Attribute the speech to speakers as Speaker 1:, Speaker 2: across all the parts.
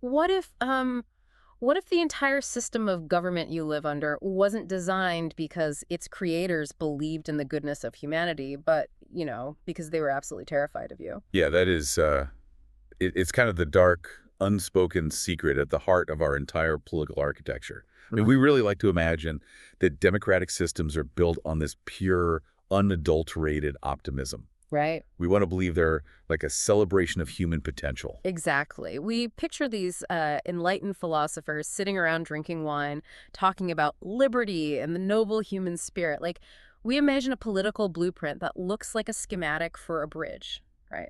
Speaker 1: What if the entire system of government you live under wasn't designed because its creators believed in the goodness of humanity, but, because they were absolutely terrified of you?
Speaker 2: Yeah, that is, it's kind of the dark, unspoken secret at the heart of our entire political architecture. I mean,
Speaker 1: Right.
Speaker 2: we really like to imagine that democratic systems are built on this pure, unadulterated optimism.
Speaker 1: Right.
Speaker 2: We want to believe they're like a celebration of human potential.
Speaker 1: Exactly. We picture these enlightened philosophers sitting around drinking wine, talking about liberty and the noble human spirit. Like, we imagine a political blueprint that looks like a schematic for a bridge, right?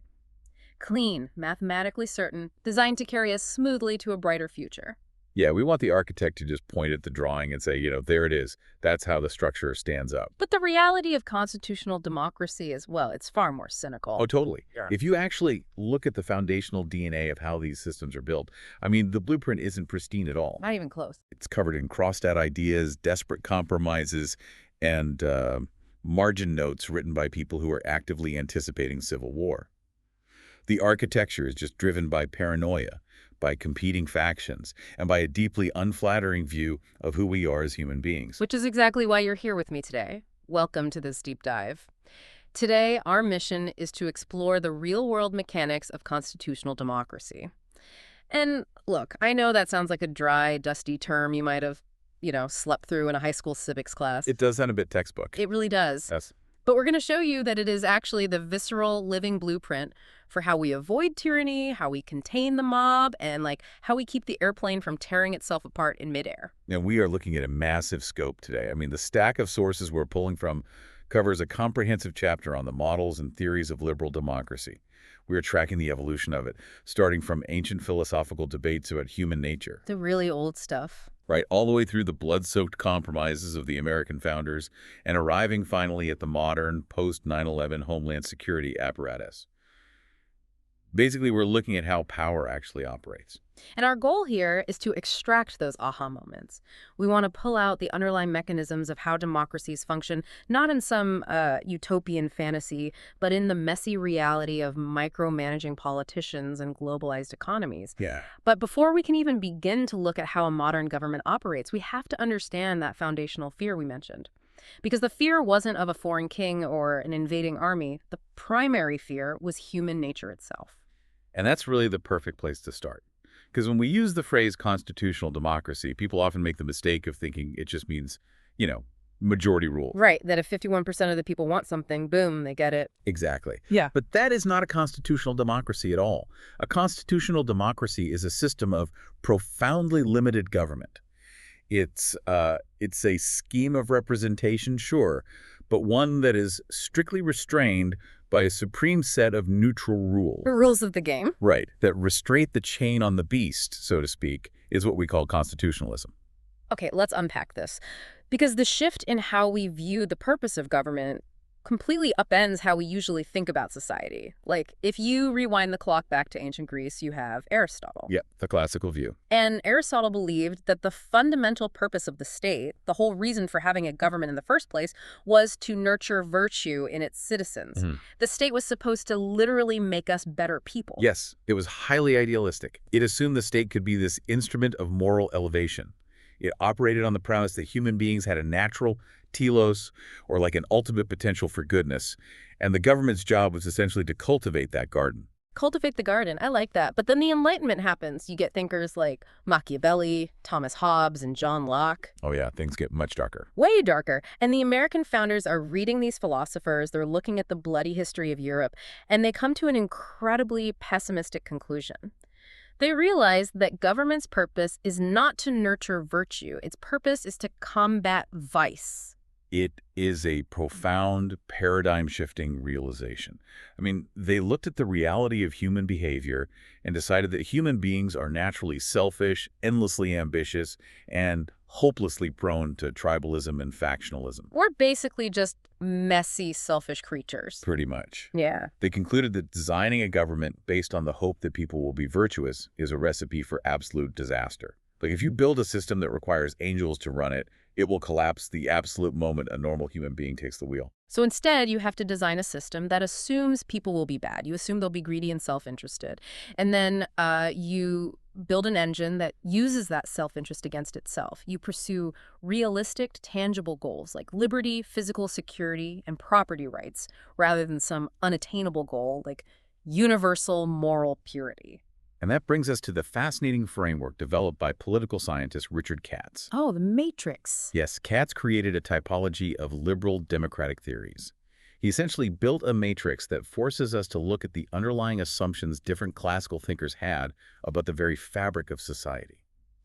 Speaker 1: Clean, mathematically certain, designed to carry us smoothly to a brighter future.
Speaker 2: Yeah, we want the architect to just point at the drawing and say, there it is. That's how the structure stands up.
Speaker 1: But the reality of constitutional democracy is, well, it's far more
Speaker 2: Oh,
Speaker 1: cynical.
Speaker 2: totally.
Speaker 1: Yeah.
Speaker 2: If you actually look at the foundational DNA of how these systems are built, I mean, the blueprint isn't pristine at all.
Speaker 1: Not even close.
Speaker 2: It's covered in crossed-out ideas, desperate compromises, and margin notes written by people who are actively anticipating civil war. The architecture is just driven by paranoia, by competing factions, and by a deeply unflattering view of who we are as human beings.
Speaker 1: Which is exactly why you're here with me today. Welcome to this deep dive. Today, our mission is to explore the real-world mechanics of constitutional democracy. And look, I know that sounds like a dry, dusty term you might have, slept through in a high school civics class.
Speaker 2: It does sound a bit textbook.
Speaker 1: It really does.
Speaker 2: Yes.
Speaker 1: But we're going to show you that it is actually the visceral, living blueprint for how we avoid tyranny, how we contain the mob, and how we keep the airplane from tearing itself apart in midair.
Speaker 2: And we are looking at a massive scope today. I mean, the stack of sources we're pulling from covers a comprehensive chapter on the models and theories of liberal democracy. We are tracking the evolution of it, starting from ancient philosophical debates about human nature,
Speaker 1: The really old stuff.
Speaker 2: right, all the way through the blood-soaked compromises of the American founders and arriving finally at the modern post-9/11 Homeland Security apparatus. Basically, we're looking at how power actually operates.
Speaker 1: And our goal here is to extract those aha moments. We want to pull out the underlying mechanisms of how democracies function, not in some utopian fantasy, but in the messy reality of micromanaging politicians and globalized economies.
Speaker 2: Yeah.
Speaker 1: But before we can even begin to look at how a modern government operates, we have to understand that foundational fear we mentioned. Because the fear wasn't of a foreign king or an invading army. The primary fear was human nature itself.
Speaker 2: And that's really the perfect place to start. Because when we use the phrase constitutional democracy, people often make the mistake of thinking it just means, majority rule.
Speaker 1: Right, that if 51% of the people want something, boom, they get it.
Speaker 2: Exactly.
Speaker 1: Yeah.
Speaker 2: But that is not a constitutional democracy at all. A constitutional democracy is a system of profoundly limited government. It's a scheme of representation, sure, but one that is strictly restrained by a supreme set of neutral rules.
Speaker 1: The rules of the game.
Speaker 2: Right, that restraint the chain on the beast, so to speak, is what we call constitutionalism.
Speaker 1: Okay, let's unpack this. Because the shift in how we view the purpose of government completely upends how we usually think about society. Like, if you rewind the clock back to ancient Greece, you have Aristotle.
Speaker 2: Yeah, the classical view.
Speaker 1: And Aristotle believed that the fundamental purpose of the state, the whole reason for having a government in the first place, was to nurture virtue in its citizens. The state was supposed to literally make us better people.
Speaker 2: Yes, it was highly idealistic. It assumed the state could be this instrument of moral elevation. It operated on the premise that human beings had a natural telos, or like an ultimate potential for goodness, and the government's job was essentially to cultivate that garden.
Speaker 1: Cultivate the garden. I like that. But then the Enlightenment happens. You get thinkers like Machiavelli, Thomas Hobbes, and John Locke.
Speaker 2: Oh yeah, things get much darker.
Speaker 1: Way darker. And the American founders are reading these philosophers, they're looking at the bloody history of Europe, and they come to an incredibly pessimistic conclusion. They realize that government's purpose is not to nurture virtue. Its purpose is to combat vice.
Speaker 2: It is a profound, paradigm-shifting realization. I mean, they looked at the reality of human behavior and decided that human beings are naturally selfish, endlessly ambitious, and hopelessly prone to tribalism and factionalism.
Speaker 1: We're basically just messy, selfish creatures.
Speaker 2: Pretty much.
Speaker 1: Yeah.
Speaker 2: They concluded that designing a government based on the hope that people will be virtuous is a recipe for absolute disaster. Like, if you build a system that requires angels to run it, it will collapse the absolute moment a normal human being takes the wheel.
Speaker 1: So instead, you have to design a system that assumes people will be bad. You assume they'll be greedy and self-interested. And then you build an engine that uses that self-interest against itself. You pursue realistic, tangible goals like liberty, physical security, and property rights, rather than some unattainable goal like universal moral purity.
Speaker 2: And that brings us to the fascinating framework developed by political scientist Richard Katz.
Speaker 1: Oh, the matrix.
Speaker 2: Yes, Katz created a typology of liberal democratic theories. He essentially built a matrix that forces us to look at the underlying assumptions different classical thinkers had about the very fabric of society.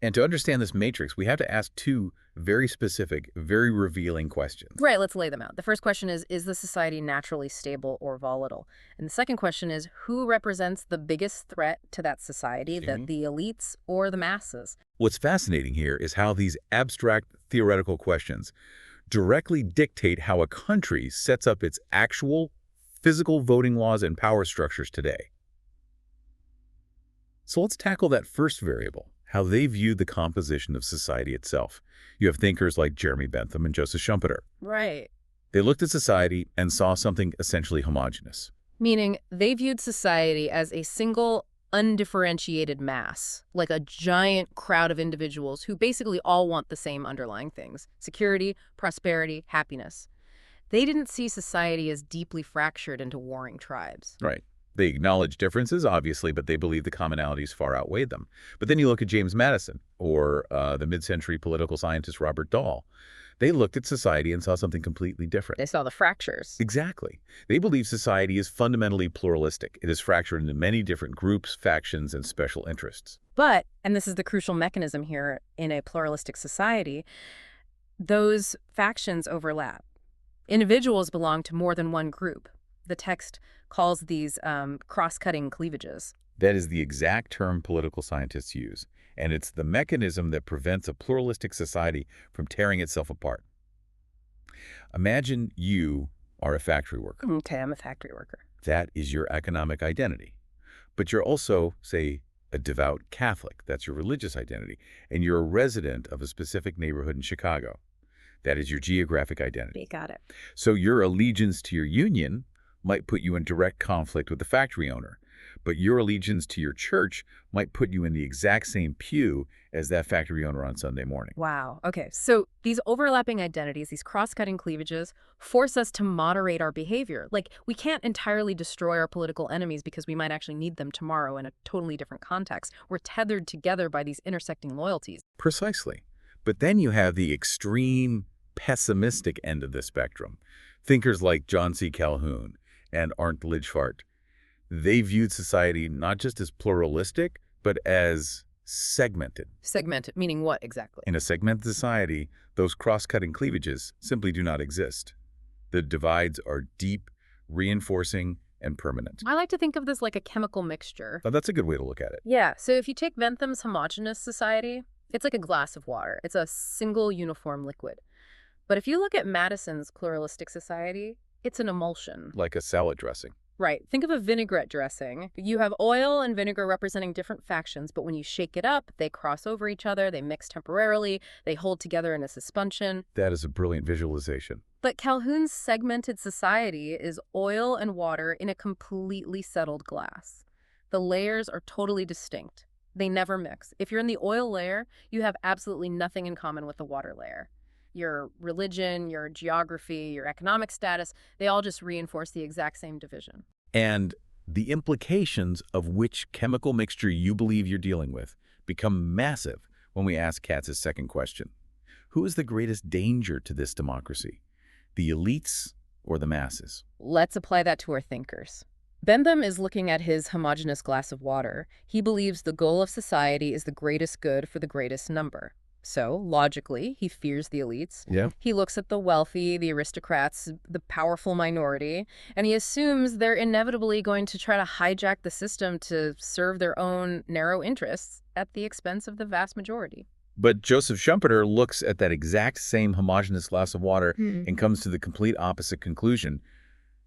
Speaker 2: And to understand this matrix, we have to ask two very specific, very revealing questions.
Speaker 1: Right, let's lay them out. The first question is the society naturally stable or volatile? And the second question is, who represents the biggest threat to that society, the elites or the masses?
Speaker 2: What's fascinating here is how these abstract theoretical questions directly dictate how a country sets up its actual physical voting laws and power structures today. So let's tackle that first variable, how they viewed the composition of society itself. You have thinkers like Jeremy Bentham and Joseph Schumpeter.
Speaker 1: Right.
Speaker 2: They looked at society and saw something essentially homogeneous.
Speaker 1: Meaning they viewed society as a single, undifferentiated mass, like a giant crowd of individuals who basically all want the same underlying things: security, prosperity, happiness. They didn't see society as deeply fractured into warring tribes.
Speaker 2: Right. They acknowledge differences, obviously, but they believe the commonalities far outweighed them. But then you look at James Madison or the mid-century political scientist Robert Dahl. They looked at society and saw something completely different.
Speaker 1: They saw the fractures.
Speaker 2: Exactly. They believe society is fundamentally pluralistic. It is fractured into many different groups, factions, and special interests.
Speaker 1: But, and this is the crucial mechanism here in a pluralistic society, those factions overlap. Individuals belong to more than one group. The text calls these cross-cutting cleavages.
Speaker 2: That is the exact term political scientists use, and it's the mechanism that prevents a pluralistic society from tearing itself apart. Imagine you are a factory worker.
Speaker 1: Okay, I'm a factory worker.
Speaker 2: That is your economic identity. But you're also, say, a devout Catholic. That's your religious identity. And you're a resident of a specific neighborhood in Chicago. That is your geographic identity.
Speaker 1: Got it.
Speaker 2: So your allegiance to your union might put you in direct conflict with the factory owner, but your allegiance to your church might put you in the exact same pew as that factory owner on Sunday morning.
Speaker 1: Wow. Okay, so these overlapping identities, these cross-cutting cleavages, force us to moderate our behavior. Like, we can't entirely destroy our political enemies because we might actually need them tomorrow in a totally different context. We're tethered together by these intersecting loyalties.
Speaker 2: Precisely. But then you have the extreme pessimistic end of the spectrum. Thinkers like John C. Calhoun and Arndt Lidschfart. They viewed society not just as pluralistic, but as segmented.
Speaker 1: Segmented, meaning what exactly?
Speaker 2: In a segmented society, those cross-cutting cleavages simply do not exist. The divides are deep, reinforcing, and permanent.
Speaker 1: I like to think of this like a chemical mixture.
Speaker 2: That's a good way to look at it.
Speaker 1: Yeah, so if you take Bentham's homogeneous society, it's like a glass of water. It's a single uniform liquid. But if you look at Madison's pluralistic society, it's an emulsion.
Speaker 2: Like a salad dressing.
Speaker 1: Right. Think of a vinaigrette dressing. You have oil and vinegar representing different factions, but when you shake it up, they cross over each other, they mix temporarily, they hold together in a suspension.
Speaker 2: That is a brilliant visualization.
Speaker 1: But Calhoun's segmented society is oil and water in a completely settled glass. The layers are totally distinct. They never mix. If you're in the oil layer, you have absolutely nothing in common with the water layer. Your religion, your geography, your economic status, they all just reinforce the exact same division.
Speaker 2: And the implications of which chemical mixture you believe you're dealing with become massive when we ask Katz's second question. Who is the greatest danger to this democracy? The elites or the masses?
Speaker 1: Let's apply that to our thinkers. Bentham is looking at his homogeneous glass of water. He believes the goal of society is the greatest good for the greatest number. So, logically, he fears the elites.
Speaker 2: Yeah.
Speaker 1: He looks at the wealthy, the aristocrats, the powerful minority, and he assumes they're inevitably going to try to hijack the system to serve their own narrow interests at the expense of the vast majority.
Speaker 2: But Joseph Schumpeter looks at that exact same homogeneous glass of water and comes to the complete opposite conclusion.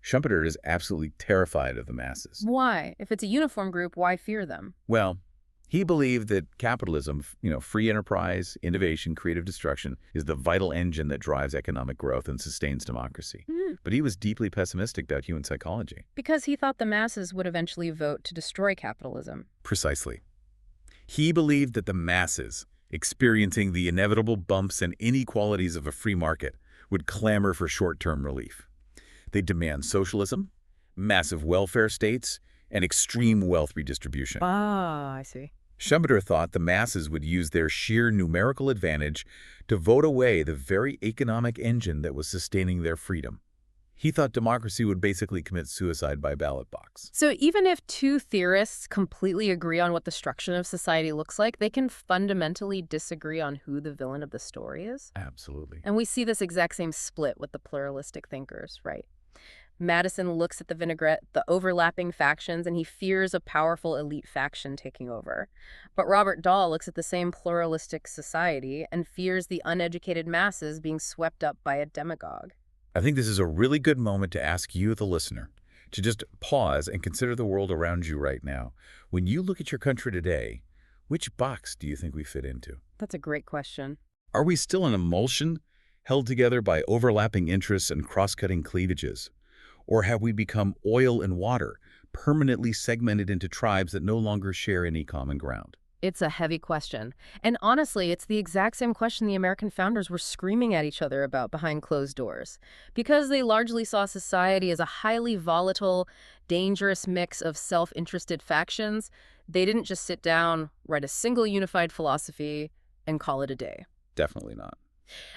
Speaker 2: Schumpeter is absolutely terrified of the masses.
Speaker 1: Why? If it's a uniform group, why fear them?
Speaker 2: Well, he believed that capitalism, free enterprise, innovation, creative destruction, is the vital engine that drives economic growth and sustains democracy. But he was deeply pessimistic about human psychology.
Speaker 1: Because he thought the masses would eventually vote to destroy capitalism.
Speaker 2: Precisely. He believed that the masses, experiencing the inevitable bumps and inequalities of a free market, would clamor for short-term relief. They demand socialism, massive welfare states, and extreme wealth redistribution.
Speaker 1: Ah, I see.
Speaker 2: Schumpeter thought the masses would use their sheer numerical advantage to vote away the very economic engine that was sustaining their freedom. He thought democracy would basically commit suicide by ballot box.
Speaker 1: So even if two theorists completely agree on what the structure of society looks like, they can fundamentally disagree on who the villain of the story is.
Speaker 2: Absolutely.
Speaker 1: And we see this exact same split with the pluralistic thinkers, right? Madison looks at the vinaigrette, the overlapping factions, and he fears a powerful elite faction taking over. But Robert Dahl looks at the same pluralistic society and fears the uneducated masses being swept up by a demagogue.
Speaker 2: I think this is a really good moment to ask you, the listener, to just pause and consider the world around you right now. When you look at your country today, which box do you think we fit into?
Speaker 1: That's a great question.
Speaker 2: Are we still an emulsion held together by overlapping interests and cross-cutting cleavages? Or have we become oil and water, permanently segmented into tribes that no longer share any common ground?
Speaker 1: It's a heavy question. And honestly, it's the exact same question the American founders were screaming at each other about behind closed doors. Because they largely saw society as a highly volatile, dangerous mix of self-interested factions, they didn't just sit down, write a single unified philosophy, and call it a day.
Speaker 2: Definitely not.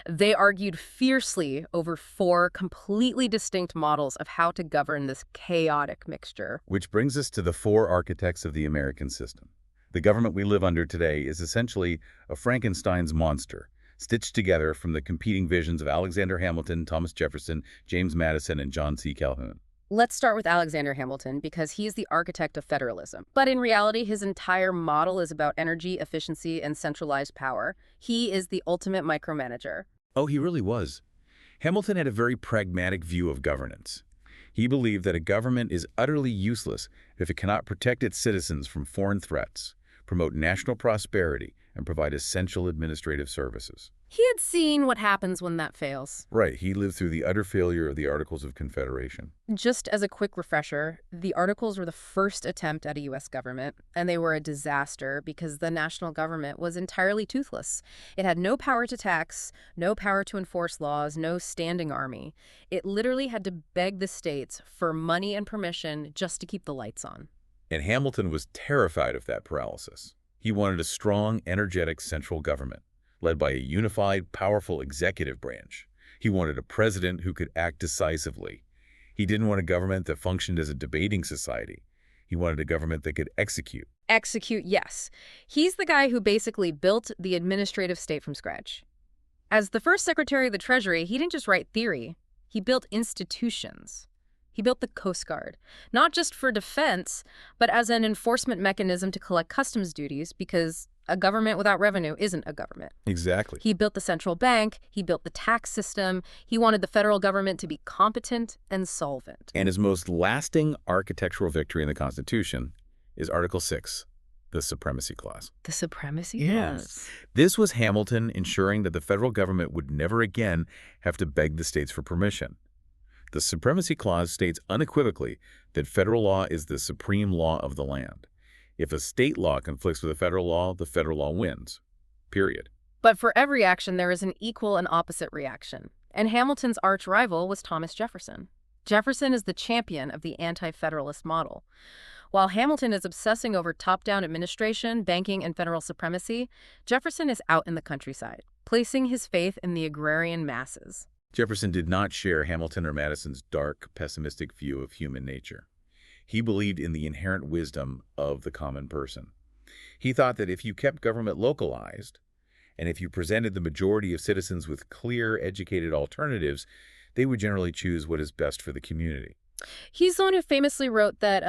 Speaker 1: They argued fiercely over four completely distinct models of how to govern this chaotic mixture.
Speaker 2: Which brings us to the four architects of the American system. The government we live under today is essentially a Frankenstein's monster, stitched together from the competing visions of Alexander Hamilton, Thomas Jefferson, James Madison, and John C. Calhoun.
Speaker 1: Let's start with Alexander Hamilton because he's the architect of federalism. But in reality, his entire model is about energy, efficiency, and centralized power. He is the ultimate micromanager.
Speaker 2: Oh, he really was. Hamilton had a very pragmatic view of governance. He believed that a government is utterly useless if it cannot protect its citizens from foreign threats, promote national prosperity, and provide essential administrative services.
Speaker 1: He had seen what happens when that fails.
Speaker 2: Right, he lived through the utter failure of the Articles of Confederation.
Speaker 1: Just as a quick refresher, the Articles were the first attempt at a U.S. government, and they were a disaster because the national government was entirely toothless. It had no power to tax, no power to enforce laws, no standing army. It literally had to beg the states for money and permission just to keep the lights on.
Speaker 2: And Hamilton was terrified of that paralysis. He wanted a strong, energetic central government, led by a unified, powerful executive branch. He wanted a president who could act decisively. He didn't want a government that functioned as a debating society. He wanted a government that could execute.
Speaker 1: Execute, yes. He's the guy who basically built the administrative state from scratch. As the first Secretary of the Treasury, he didn't just write theory. He built institutions. He built the Coast Guard, not just for defense, but as an enforcement mechanism to collect customs duties because a government without revenue isn't a government.
Speaker 2: Exactly.
Speaker 1: He built the central bank. He built the tax system. He wanted the federal government to be competent and solvent.
Speaker 2: And his most lasting architectural victory in the Constitution is Article 6, the Supremacy Clause.
Speaker 1: The Supremacy
Speaker 2: Yes.
Speaker 1: Clause.
Speaker 2: This was Hamilton ensuring that the federal government would never again have to beg the states for permission. The Supremacy Clause states unequivocally that federal law is the supreme law of the land. If a state law conflicts with a federal law wins. Period.
Speaker 1: But for every action, there is an equal and opposite reaction. And Hamilton's arch rival was Thomas Jefferson. Jefferson is the champion of the anti-federalist model. While Hamilton is obsessing over top-down administration, banking, and federal supremacy, Jefferson is out in the countryside, placing his faith in the agrarian masses.
Speaker 2: Jefferson did not share Hamilton or Madison's dark, pessimistic view of human nature. He believed in the inherent wisdom of the common person. He thought that if you kept government localized, and if you presented the majority of citizens with clear, educated alternatives, they would generally choose what is best for the community.
Speaker 1: He's the one who famously wrote that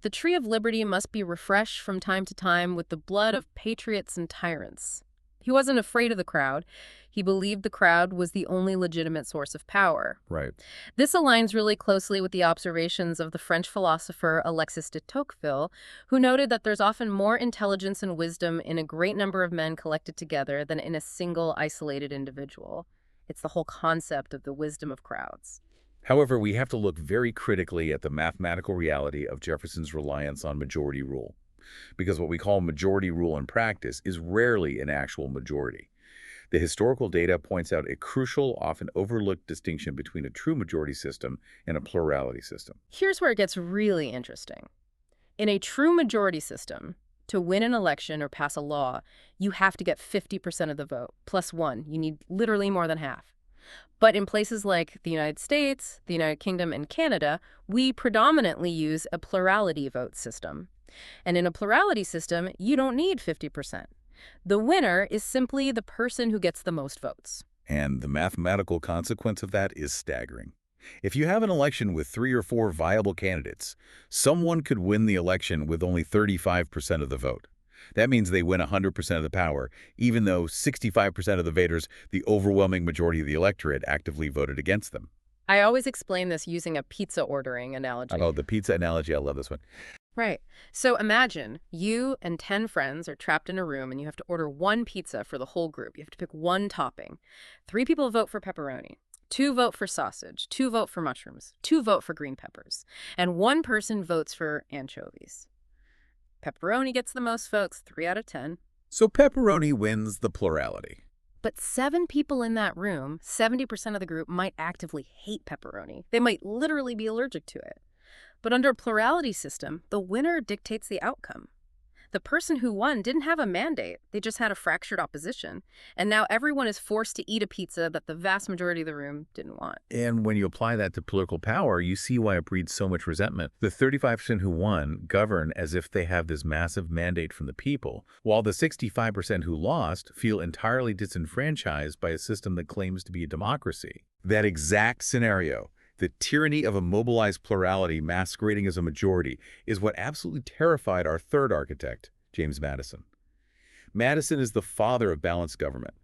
Speaker 1: the tree of liberty must be refreshed from time to time with the blood of patriots and tyrants. He wasn't afraid of the crowd. He believed the crowd was the only legitimate source of power.
Speaker 2: Right.
Speaker 1: This aligns really closely with the observations of the French philosopher Alexis de Tocqueville, who noted that there's often more intelligence and wisdom in a great number of men collected together than in a single isolated individual. It's the whole concept of the wisdom of crowds.
Speaker 2: However, we have to look very critically at the mathematical reality of Jefferson's reliance on majority rule. because what we call majority rule in practice is rarely an actual majority. The historical data points out a crucial, often overlooked distinction between a true majority system and a plurality system.
Speaker 1: Here's where it gets really interesting. In a true majority system, to win an election or pass a law, you have to get 50% of the vote, plus one. You need literally more than half. But in places like the United States, the United Kingdom, and Canada, we predominantly use a plurality vote system. And in a plurality system, you don't need 50%. The winner is simply the person who gets the most votes.
Speaker 2: And the mathematical consequence of that is staggering. If you have an election with 3 or 4 viable candidates, someone could win the election with only 35% of the vote. That means they win 100% of the power, even though 65% of the voters, the overwhelming majority of the electorate, actively voted against them.
Speaker 1: I always explain this using a pizza ordering analogy.
Speaker 2: Oh, the pizza analogy, I love this one.
Speaker 1: Right. So imagine you and 10 friends are trapped in a room and you have to order one pizza for the whole group. You have to pick one topping. 3 people vote for pepperoni. 2 vote for sausage, 2 vote for mushrooms, 2 vote for green peppers, and 1 person votes for anchovies. Pepperoni gets the most votes, 3 out of 10.
Speaker 2: So pepperoni wins the plurality.
Speaker 1: But 7 people in that room, 70% of the group, might actively hate pepperoni. They might literally be allergic to it. But under a plurality system, the winner dictates the outcome. The person who won didn't have a mandate. They just had a fractured opposition. And now everyone is forced to eat a pizza that the vast majority of the room didn't want.
Speaker 2: And when you apply that to political power, you see why it breeds so much resentment. The 35% who won govern as if they have this massive mandate from the people, while the 65% who lost feel entirely disenfranchised by a system that claims to be a democracy. That exact scenario, the tyranny of a mobilized plurality masquerading as a majority, is what absolutely terrified our third architect, James Madison. Madison is the father of balanced government.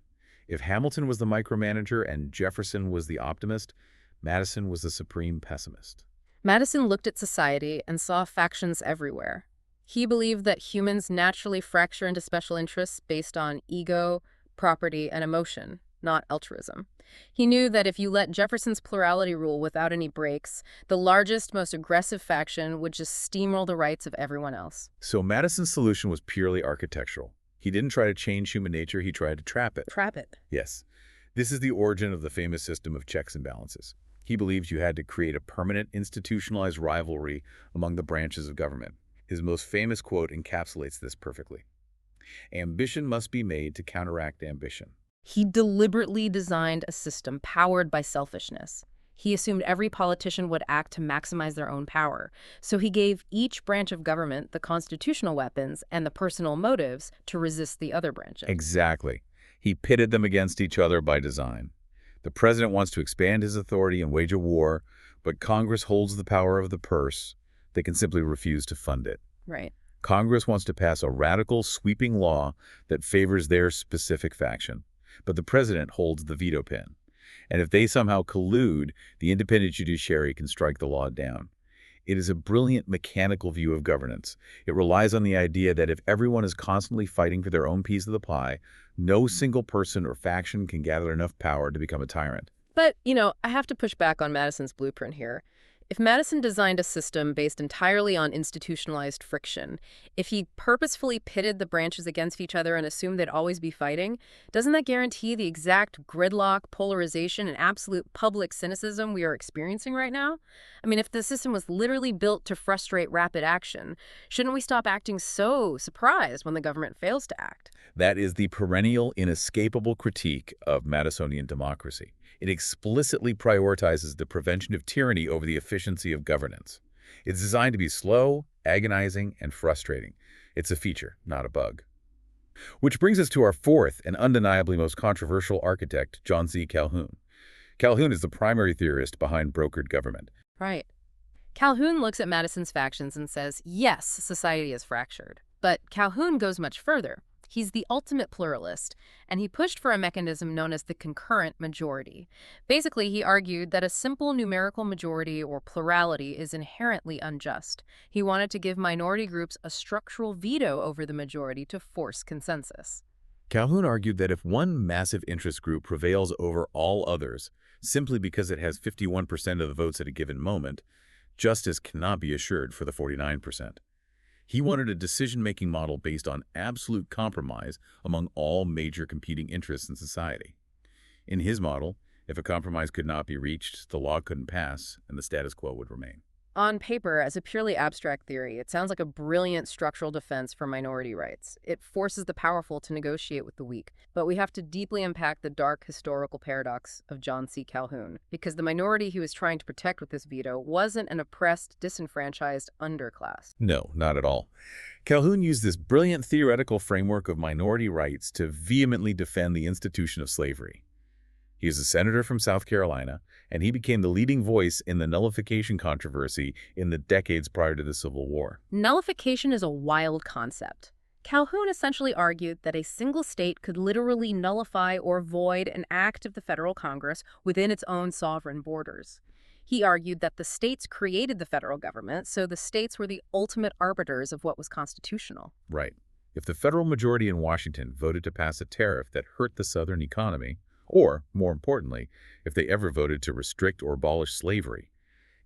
Speaker 2: If Hamilton was the micromanager and Jefferson was the optimist, Madison was the supreme pessimist.
Speaker 1: Madison looked at society and saw factions everywhere. He believed that humans naturally fracture into special interests based on ego, property, and emotion, not altruism. He knew that if you let Jefferson's plurality rule without any breaks, the largest, most aggressive faction would just steamroll the rights of everyone else.
Speaker 2: So Madison's solution was purely architectural. He didn't try to change human nature, he tried to trap it.
Speaker 1: Trap it.
Speaker 2: Yes. This is the origin of the famous system of checks and balances. He believed you had to create a permanent, institutionalized rivalry among the branches of government. His most famous quote encapsulates this perfectly. Ambition must be made to counteract ambition.
Speaker 1: He deliberately designed a system powered by selfishness. He assumed every politician would act to maximize their own power. So he gave each branch of government the constitutional weapons and the personal motives to resist the other branches.
Speaker 2: Exactly. He pitted them against each other by design. The president wants to expand his authority and wage a war, but Congress holds the power of the purse. They can simply refuse to fund it.
Speaker 1: Right.
Speaker 2: Congress wants to pass a radical, sweeping law that favors their specific faction, but the president holds the veto pen. And if they somehow collude, the independent judiciary can strike the law down. It is a brilliant mechanical view of governance. It relies on the idea that if everyone is constantly fighting for their own piece of the pie, no single person or faction can gather enough power to become a tyrant.
Speaker 1: But, I have to push back on Madison's blueprint here. If Madison designed a system based entirely on institutionalized friction, if he purposefully pitted the branches against each other and assumed they'd always be fighting, doesn't that guarantee the exact gridlock, polarization, and absolute public cynicism we are experiencing right now? I mean, if the system was literally built to frustrate rapid action, shouldn't we stop acting so surprised when the government fails to act?
Speaker 2: That is the perennial, inescapable critique of Madisonian democracy. It explicitly prioritizes the prevention of tyranny over the efficiency of governance. It's designed to be slow, agonizing, and frustrating. It's a feature, not a bug. Which brings us to our fourth and undeniably most controversial architect, John C. Calhoun. Calhoun is the primary theorist behind brokered government.
Speaker 1: Right. Calhoun looks at Madison's factions and says, yes, society is fractured. But Calhoun goes much further. He's the ultimate pluralist, and he pushed for a mechanism known as the concurrent majority. Basically, he argued that a simple numerical majority or plurality is inherently unjust. He wanted to give minority groups a structural veto over the majority to force consensus.
Speaker 2: Calhoun argued that if one massive interest group prevails over all others, simply because it has 51% of the votes at a given moment, justice cannot be assured for the 49%. He wanted a decision-making model based on absolute compromise among all major competing interests in society. In his model, if a compromise could not be reached, the law couldn't pass, and the status quo would remain.
Speaker 1: On paper, as a purely abstract theory, it sounds like a brilliant structural defense for minority rights. It forces the powerful to negotiate with the weak. But we have to deeply unpack the dark historical paradox of John C. Calhoun, because the minority he was trying to protect with this veto wasn't an oppressed, disenfranchised underclass.
Speaker 2: No, not at all. Calhoun used this brilliant theoretical framework of minority rights to vehemently defend the institution of slavery. He is a senator from South Carolina, and he became the leading voice in the nullification controversy in the decades prior to the Civil War.
Speaker 1: Nullification is a wild concept. Calhoun essentially argued that a single state could literally nullify or void an act of the federal Congress within its own sovereign borders. He argued that the states created the federal government, so the states were the ultimate arbiters of what was constitutional.
Speaker 2: Right. If the federal majority in Washington voted to pass a tariff that hurt the Southern economy, or, more importantly, if they ever voted to restrict or abolish slavery,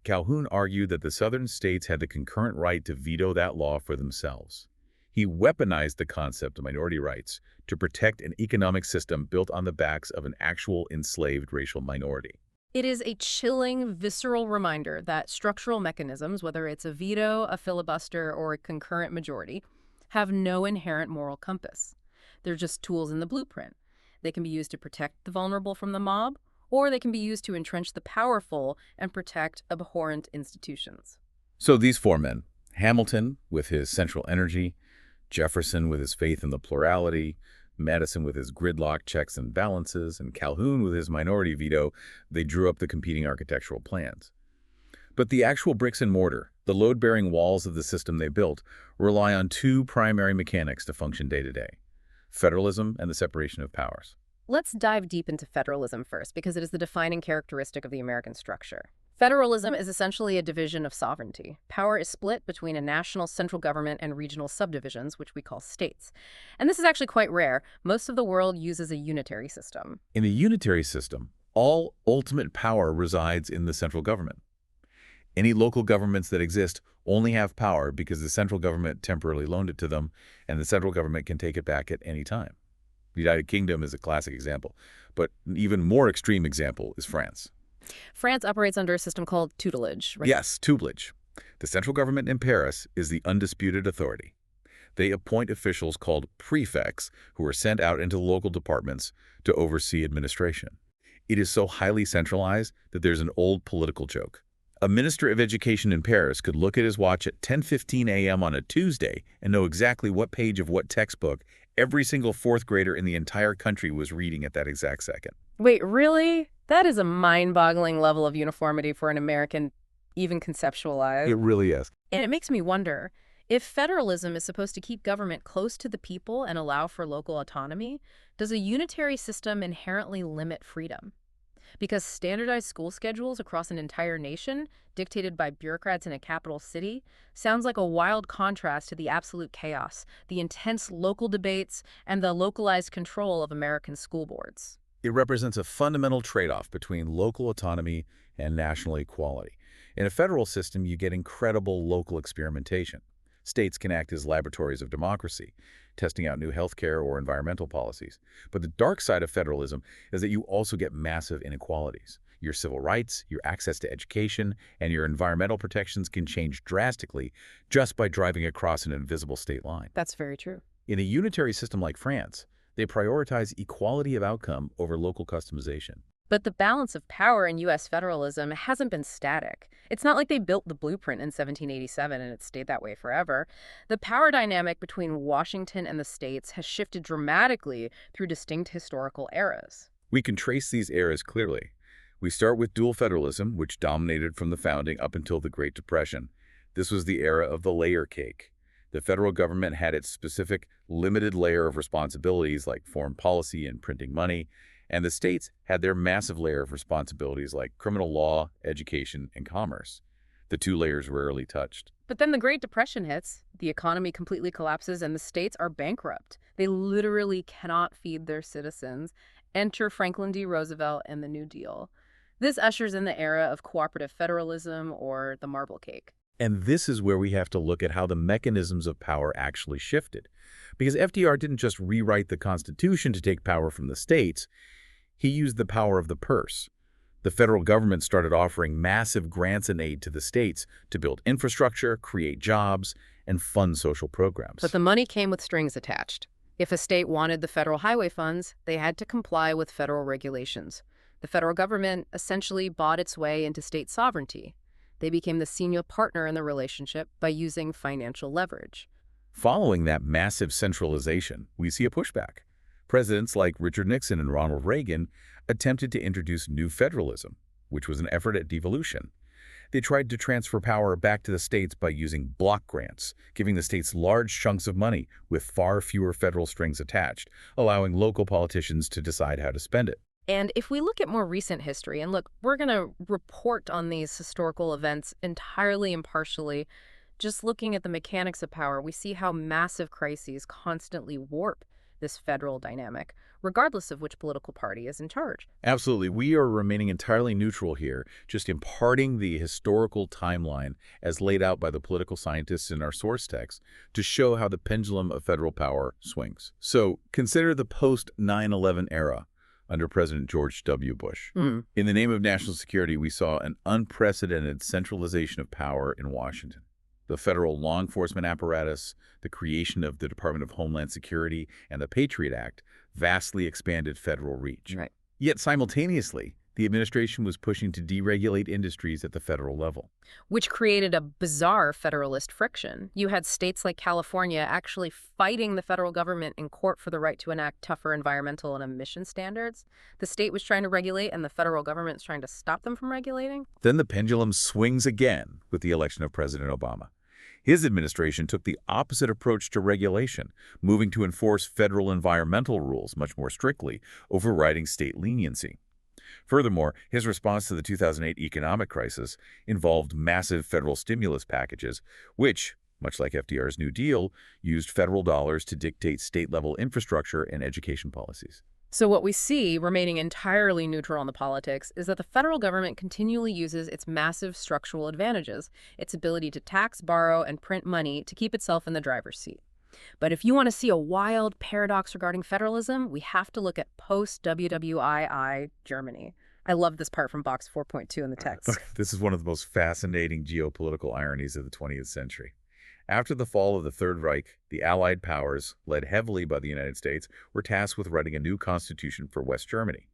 Speaker 2: Calhoun argued that the Southern states had the concurrent right to veto that law for themselves. He weaponized the concept of minority rights to protect an economic system built on the backs of an actual enslaved racial minority.
Speaker 1: It is a chilling, visceral reminder that structural mechanisms, whether it's a veto, a filibuster, or a concurrent majority, have no inherent moral compass. They're just tools in the blueprint. They can be used to protect the vulnerable from the mob, or they can be used to entrench the powerful and protect abhorrent institutions.
Speaker 2: So these four men, Hamilton with his central energy, Jefferson with his faith in the plurality, Madison with his gridlock checks and balances, and Calhoun with his minority veto, they drew up the competing architectural plans. But the actual bricks and mortar, the load-bearing walls of the system they built, rely on two primary mechanics to function day to day: federalism and the separation of powers.
Speaker 1: Let's dive deep into federalism first, because it is the defining characteristic of the American structure. Federalism is essentially a division of sovereignty. Power is split between a national central government and regional subdivisions, which we call states. And this is actually quite rare. Most of the world uses a unitary system.
Speaker 2: In a unitary system, all ultimate power resides in the central government. Any local governments that exist only have power because the central government temporarily loaned it to them, and the central government can take it back at any time. The United Kingdom is a classic example, but an even more extreme example is France.
Speaker 1: France operates under a system called tutelage, right?
Speaker 2: Yes, tutelage. The central government in Paris is the undisputed authority. They appoint officials called prefects who are sent out into local departments to oversee administration. It is so highly centralized that there's an old political joke. A minister of education in Paris could look at his watch at 10:15 a.m. on a Tuesday and know exactly what page of what textbook every single fourth grader in the entire country was reading at that exact second.
Speaker 1: Wait, really? That is a mind-boggling level of uniformity for an American even conceptualize.
Speaker 2: It really is.
Speaker 1: And it makes me wonder, if federalism is supposed to keep government close to the people and allow for local autonomy, does a unitary system inherently limit freedom? Because standardized school schedules across an entire nation, dictated by bureaucrats in a capital city, sounds like a wild contrast to the absolute chaos, the intense local debates, and the localized control of American school boards.
Speaker 2: It represents a fundamental trade-off between local autonomy and national equality. In a federal system, you get incredible local experimentation. States can act as laboratories of democracy, testing out new healthcare or environmental policies. But the dark side of federalism is that you also get massive inequalities. Your civil rights, your access to education, and your environmental protections can change drastically just by driving across an invisible state line.
Speaker 1: That's very true.
Speaker 2: In a unitary system like France, they prioritize equality of outcome over local customization.
Speaker 1: But the balance of power in U.S. federalism hasn't been static. It's not like they built the blueprint in 1787 and it stayed that way forever. The power dynamic between Washington and the states has shifted dramatically through distinct historical eras.
Speaker 2: We can trace these eras clearly. We start with dual federalism, which dominated from the founding up until the Great Depression. This was the era of the layer cake. The federal government had its specific, limited layer of responsibilities like foreign policy and printing money, and the states had their massive layer of responsibilities like criminal law, education, and commerce. The two layers rarely touched.
Speaker 1: But then the Great Depression hits, the economy completely collapses, and the states are bankrupt. They literally cannot feed their citizens. Enter Franklin D. Roosevelt and the New Deal. This ushers in the era of cooperative federalism, or the marble cake.
Speaker 2: And this is where we have to look at how the mechanisms of power actually shifted. Because FDR didn't just rewrite the Constitution to take power from the states, he used the power of the purse. The federal government started offering massive grants and aid to the states to build infrastructure, create jobs, and fund social
Speaker 1: But
Speaker 2: programs.
Speaker 1: the money came with strings attached. If a state wanted the federal highway funds, they had to comply with federal regulations. The federal government essentially bought its way into state sovereignty. They became the senior partner in the relationship by using financial leverage.
Speaker 2: Following that massive centralization, we see a pushback. Presidents like Richard Nixon and Ronald Reagan attempted to introduce new federalism, which was an effort at devolution. They tried to transfer power back to the states by using block grants, giving the states large chunks of money with far fewer federal strings attached, allowing local politicians to decide how to spend it.
Speaker 1: And if we look at more recent history, and look, we're going to report on these historical events entirely impartially, just looking at the mechanics of power, we see how massive crises constantly warp this federal dynamic, regardless of which political party is in charge.
Speaker 2: Absolutely. We are remaining entirely neutral here, just imparting the historical timeline as laid out by the political scientists in our source text to show how the pendulum of federal power swings. So consider the post-9/11 era under President George W. Bush.
Speaker 1: Hmm.
Speaker 2: In the name of national security, we saw an unprecedented centralization of power in Washington. The federal law enforcement apparatus, the creation of the Department of Homeland Security, and the Patriot Act vastly expanded federal reach.
Speaker 1: Right.
Speaker 2: Yet simultaneously, the administration was pushing to deregulate industries at the federal level.
Speaker 1: Which created a bizarre federalist friction. You had states like California actually fighting the federal government in court for the right to enact tougher environmental and emission standards. The state was trying to regulate, and the federal government is trying to stop them from regulating.
Speaker 2: Then the pendulum swings again with the election of President Obama. His administration took the opposite approach to regulation, moving to enforce federal environmental rules much more strictly, overriding state leniency. Furthermore, his response to the 2008 economic crisis involved massive federal stimulus packages, which, much like FDR's New Deal, used federal dollars to dictate state-level infrastructure and education policies.
Speaker 1: So what we see, remaining entirely neutral on the politics, is that the federal government continually uses its massive structural advantages, its ability to tax, borrow, and print money to keep itself in the driver's seat. But if you want to see a wild paradox regarding federalism, we have to look at post-WWII Germany. I love this part from box 4.2 in the text.
Speaker 2: This is one of the most fascinating geopolitical ironies of the 20th century. After the fall of the Third Reich, the Allied powers, led heavily by the United States, were tasked with writing a new constitution for West Germany.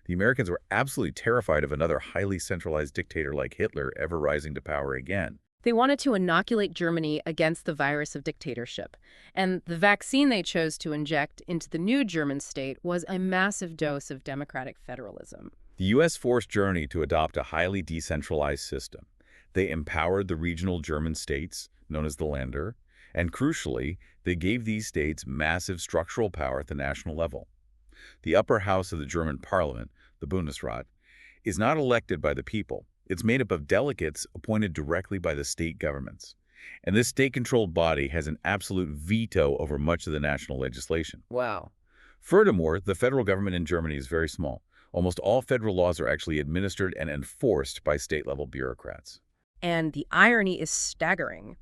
Speaker 2: The Americans were absolutely terrified of another highly centralized dictator like Hitler ever rising to power again.
Speaker 1: They wanted to inoculate Germany against the virus of dictatorship, and the vaccine they chose to inject into the new German state was a massive dose of democratic federalism.
Speaker 2: The U.S. forced Germany to adopt a highly decentralized system. They empowered the regional German states, known as the Länder, and crucially, they gave these states massive structural power at the national level. The upper house of the German parliament, the Bundesrat, is not elected by the people. It's made up of delegates appointed directly by the state governments. And this state-controlled body has an absolute veto over much of the national legislation.
Speaker 1: Wow.
Speaker 2: Furthermore, the federal government in Germany is very small. Almost all federal laws are actually administered and enforced by state-level bureaucrats.
Speaker 1: And the irony is staggering.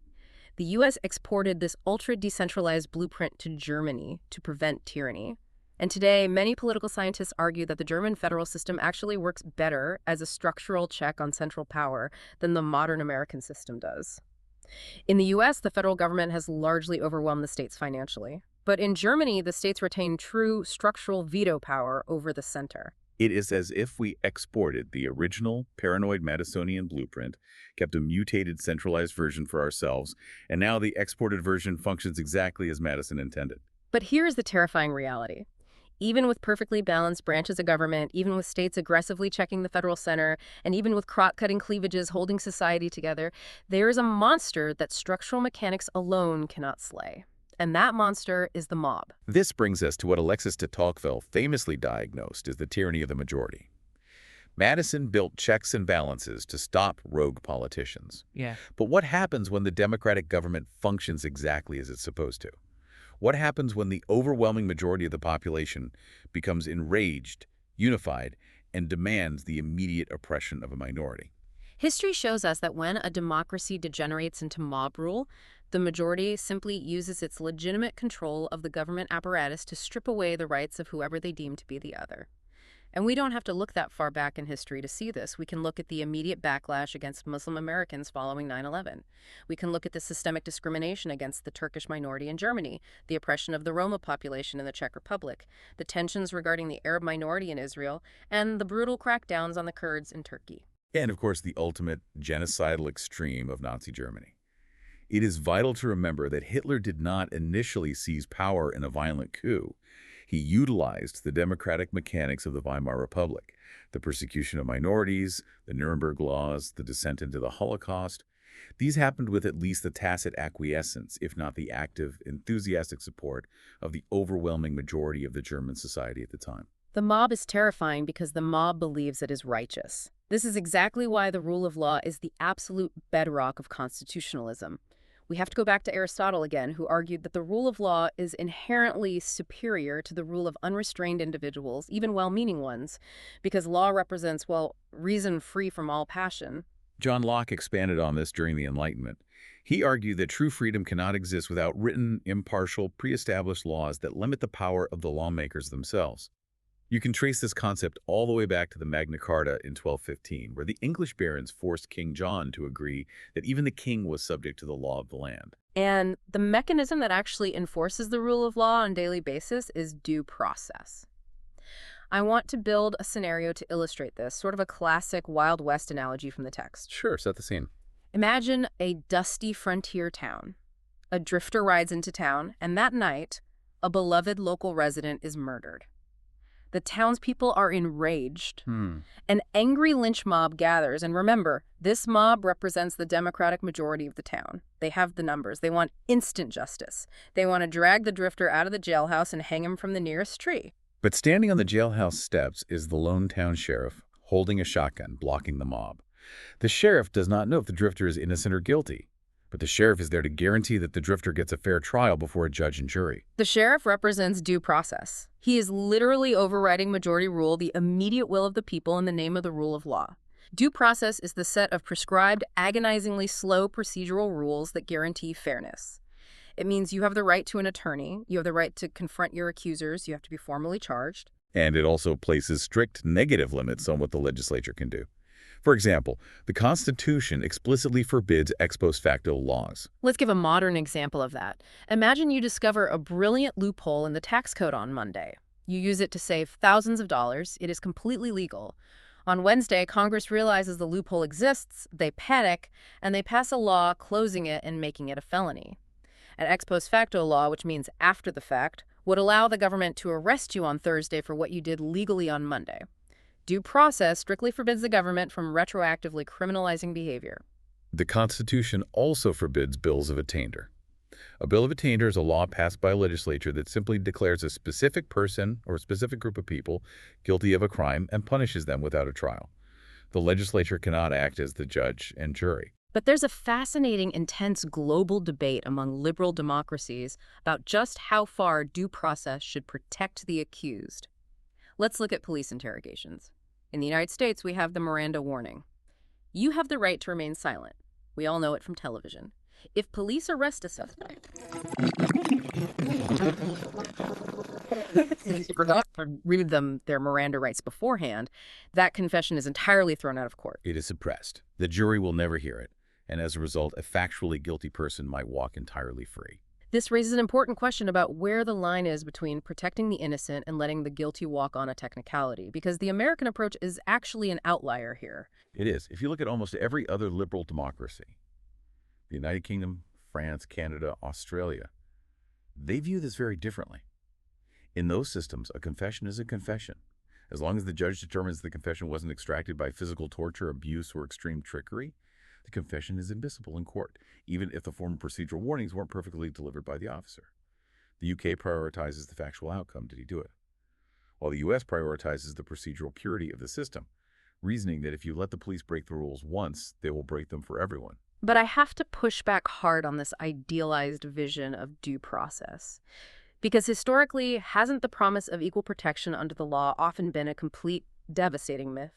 Speaker 1: The U.S. exported this ultra-decentralized blueprint to Germany to prevent tyranny. And today, many political scientists argue that the German federal system actually works better as a structural check on central power than the modern American system does. In the U.S., the federal government has largely overwhelmed the states financially. But in Germany, the states retain true structural veto power over the center.
Speaker 2: It is as if we exported the original paranoid Madisonian blueprint, kept a mutated centralized version for ourselves, and now the exported version functions exactly as Madison intended.
Speaker 1: But here's the terrifying reality. Even with perfectly balanced branches of government, even with states aggressively checking the federal center, and even with crot-cutting cleavages holding society together, there is a monster that structural mechanics alone cannot slay. And that monster is the mob.
Speaker 2: This brings us to what Alexis de Tocqueville famously diagnosed as the tyranny of the majority. Madison built checks and balances to stop rogue politicians.
Speaker 1: Yeah.
Speaker 2: But what happens when the democratic government functions exactly as it's supposed to? What happens when the overwhelming majority of the population becomes enraged, unified, and demands the immediate oppression of a minority?
Speaker 1: History shows us that when a democracy degenerates into mob rule, the majority simply uses its legitimate control of the government apparatus to strip away the rights of whoever they deem to be the other. And we don't have to look that far back in history to see this. We can look at the immediate backlash against Muslim Americans following 9/11. We can look at the systemic discrimination against the Turkish minority in Germany, the oppression of the Roma population in the Czech Republic, the tensions regarding the Arab minority in Israel, and the brutal crackdowns on the Kurds in Turkey.
Speaker 2: And, of course, the ultimate genocidal extreme of Nazi Germany. It is vital to remember that Hitler did not initially seize power in a violent coup. He utilized the democratic mechanics of the Weimar Republic, the persecution of minorities, the Nuremberg laws, the descent into the Holocaust. These happened with at least the tacit acquiescence, if not the active, enthusiastic support of the overwhelming majority of the German society at the time.
Speaker 1: The mob is terrifying because the mob believes it is righteous. This is exactly why the rule of law is the absolute bedrock of constitutionalism. We have to go back to Aristotle again, who argued that the rule of law is inherently superior to the rule of unrestrained individuals, even well-meaning ones, because law represents, well, reason free from all passion.
Speaker 2: John Locke expanded on this during the Enlightenment. He argued that true freedom cannot exist without written, impartial, pre-established laws that limit the power of the lawmakers themselves. You can trace this concept all the way back to the Magna Carta in 1215, where the English barons forced King John to agree that even the king was subject to the law of the land.
Speaker 1: And the mechanism that actually enforces the rule of law on a daily basis is due process. I want to build a scenario to illustrate this, sort of a classic Wild West analogy from the text.
Speaker 2: Sure, set the scene.
Speaker 1: Imagine a dusty frontier town. A drifter rides into town, and that night, a beloved local resident is murdered. The townspeople are enraged. An angry lynch mob gathers, and remember, this mob represents the Democratic majority of the town. They have the numbers. They want instant justice. They want to drag the drifter out of the jailhouse and hang him from the nearest tree.
Speaker 2: But standing on the jailhouse steps is the lone town sheriff, holding a shotgun, blocking the mob. The sheriff does not know if the drifter is innocent or guilty, but the sheriff is there to guarantee that the drifter gets a fair trial before a judge and jury.
Speaker 1: The sheriff represents due process. He is literally overriding majority rule, the immediate will of the people in the name of the rule of law. Due process is the set of prescribed, agonizingly slow procedural rules that guarantee fairness. It means you have the right to an attorney, you have the right to confront your accusers, you have to be formally charged.
Speaker 2: And it also places strict negative limits on what the legislature can do. For example, the Constitution explicitly forbids ex post facto laws.
Speaker 1: Let's give a modern example of that. Imagine you discover a brilliant loophole in the tax code on Monday. You use it to save thousands of dollars. It is completely legal. On Wednesday, Congress realizes the loophole exists, they panic, and they pass a law closing it and making it a felony. An ex post facto law, which means after the fact, would allow the government to arrest you on Thursday for what you did legally on Monday. Due process strictly forbids the government from retroactively criminalizing behavior.
Speaker 2: The Constitution also forbids bills of attainder. A bill of attainder is a law passed by a legislature that simply declares a specific person or a specific group of people guilty of a crime and punishes them without a trial. The legislature cannot act as the judge and jury.
Speaker 1: But there's a fascinating, intense global debate among liberal democracies about just how far due process should protect the accused. Let's look at police interrogations. In the United States, we have the Miranda warning. You have the right to remain silent. We all know it from television. If police arrest a suspect, read them their Miranda rights beforehand, that confession is entirely thrown out of court.
Speaker 2: It is suppressed. The jury will never hear it, and as a result, a factually guilty person might walk entirely free.
Speaker 1: This raises an important question about where the line is between protecting the innocent and letting the guilty walk on a technicality, because the American approach is actually an outlier here.
Speaker 2: It is. If you look at almost every other liberal democracy, the United Kingdom, France, Canada, Australia, they view this very differently. In those systems, a confession is a confession. As long as the judge determines the confession wasn't extracted by physical torture, abuse, or extreme trickery, the confession is admissible in court, even if the formal procedural warnings weren't perfectly delivered by the officer. The UK prioritizes the factual outcome. Did he do it? While the US prioritizes the procedural purity of the system, reasoning that if you let the police break the rules once, they will break them for everyone.
Speaker 1: But I have to push back hard on this idealized vision of due process. Because historically, hasn't the promise of equal protection under the law often been a complete, devastating myth?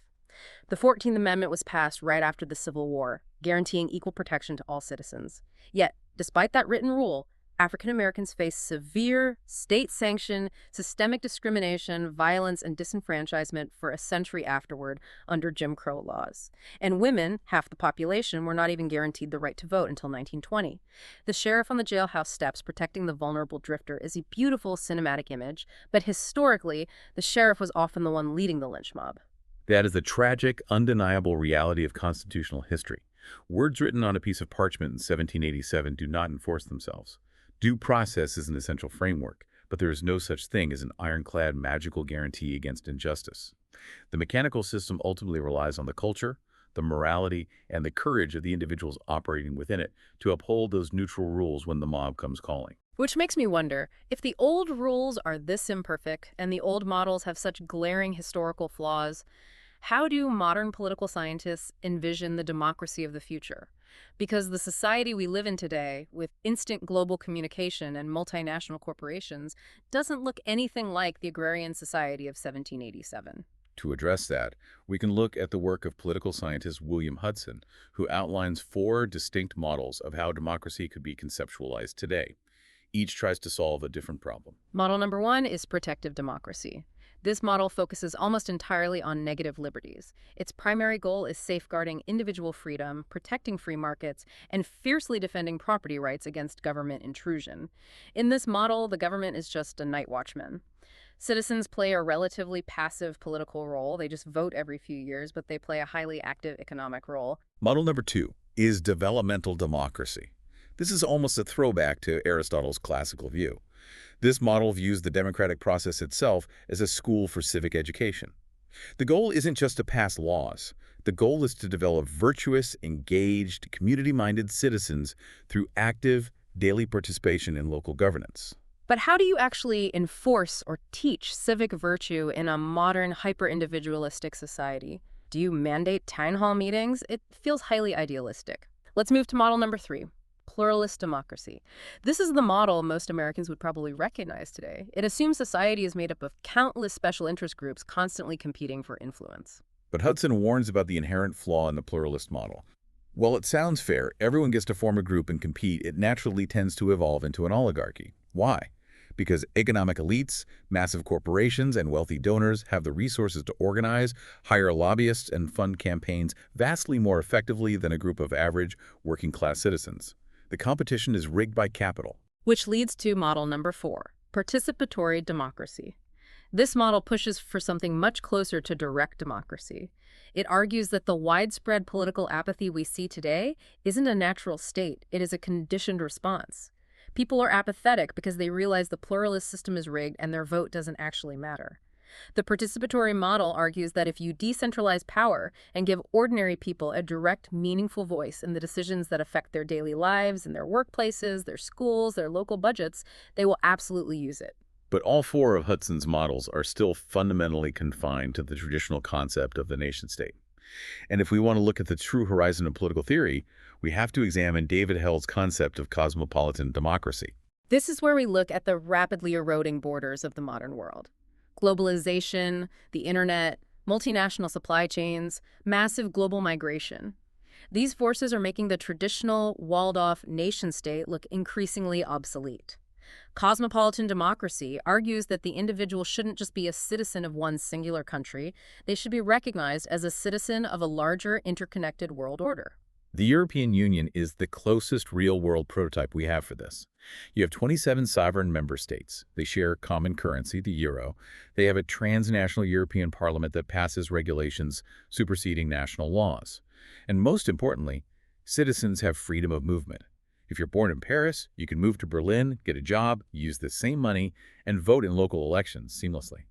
Speaker 1: The 14th Amendment was passed right after the Civil War, guaranteeing equal protection to all citizens. Yet, despite that written rule, African Americans faced severe, state-sanctioned, systemic discrimination, violence, and disenfranchisement for a century afterward under Jim Crow laws. And women, half the population, were not even guaranteed the right to vote until 1920. The sheriff on the jailhouse steps protecting the vulnerable drifter is a beautiful cinematic image, but historically, the sheriff was often the one leading the lynch mob.
Speaker 2: That is the tragic, undeniable reality of constitutional history. Words written on a piece of parchment in 1787 do not enforce themselves. Due process is an essential framework, but there is no such thing as an ironclad magical guarantee against injustice. The mechanical system ultimately relies on the culture, the morality, and the courage of the individuals operating within it to uphold those neutral rules when the mob comes calling.
Speaker 1: Which makes me wonder, if the old rules are this imperfect and the old models have such glaring historical flaws, how do modern political scientists envision the democracy of the future? Because the society we live in today, with instant global communication and multinational corporations, doesn't look anything like the agrarian society of 1787.
Speaker 2: To address that, we can look at the work of political scientist William Hudson, who outlines 4 distinct models of how democracy could be conceptualized today. Each tries to solve a different problem.
Speaker 1: Model number 1 is protective democracy. This model focuses almost entirely on negative liberties. Its primary goal is safeguarding individual freedom, protecting free markets, and fiercely defending property rights against government intrusion. In this model, the government is just a night watchman. Citizens play a relatively passive political role. They just vote every few years, but they play a highly active economic role.
Speaker 2: Model number 2 is developmental democracy. This is almost a throwback to Aristotle's classical view. This model views the democratic process itself as a school for civic education. The goal isn't just to pass laws. The goal is to develop virtuous, engaged, community-minded citizens through active, daily participation in local governance.
Speaker 1: But how do you actually enforce or teach civic virtue in a modern, hyper-individualistic society? Do you mandate town hall meetings? It feels highly idealistic. Let's move to model number 3. Pluralist democracy. This is the model most Americans would probably recognize today. It assumes society is made up of countless special interest groups constantly competing for influence.
Speaker 2: But Hudson warns about the inherent flaw in the pluralist model. While it sounds fair, everyone gets to form a group and compete, it naturally tends to evolve into an oligarchy. Why? Because economic elites, massive corporations, and wealthy donors have the resources to organize, hire lobbyists, and fund campaigns vastly more effectively than a group of average, working-class citizens. The competition is rigged by capital.
Speaker 1: Which leads to model number 4, participatory democracy. This model pushes for something much closer to direct democracy. It argues that the widespread political apathy we see today isn't a natural state, it is a conditioned response. People are apathetic because they realize the pluralist system is rigged and their vote doesn't actually matter. The participatory model argues that if you decentralize power and give ordinary people a direct, meaningful voice in the decisions that affect their daily lives, in their workplaces, their schools, their local budgets, they will absolutely use it.
Speaker 2: But all 4 of Hudson's models are still fundamentally confined to the traditional concept of the nation-state. And if we want to look at the true horizon of political theory, we have to examine David Hell's concept of cosmopolitan democracy.
Speaker 1: This is where we look at the rapidly eroding borders of the modern world. Globalization, the internet, multinational supply chains, massive global migration. These forces are making the traditional, walled-off nation-state look increasingly obsolete. Cosmopolitan democracy argues that the individual shouldn't just be a citizen of one singular country, they should be recognized as a citizen of a larger, interconnected world order.
Speaker 2: The European Union is the closest real-world prototype we have for this. You have 27 sovereign member states. They share common currency, the euro. They have a transnational European Parliament that passes regulations superseding national laws. And most importantly, citizens have freedom of movement. If you're born in Paris, you can move to Berlin, get a job, use the same money, and vote in local elections seamlessly.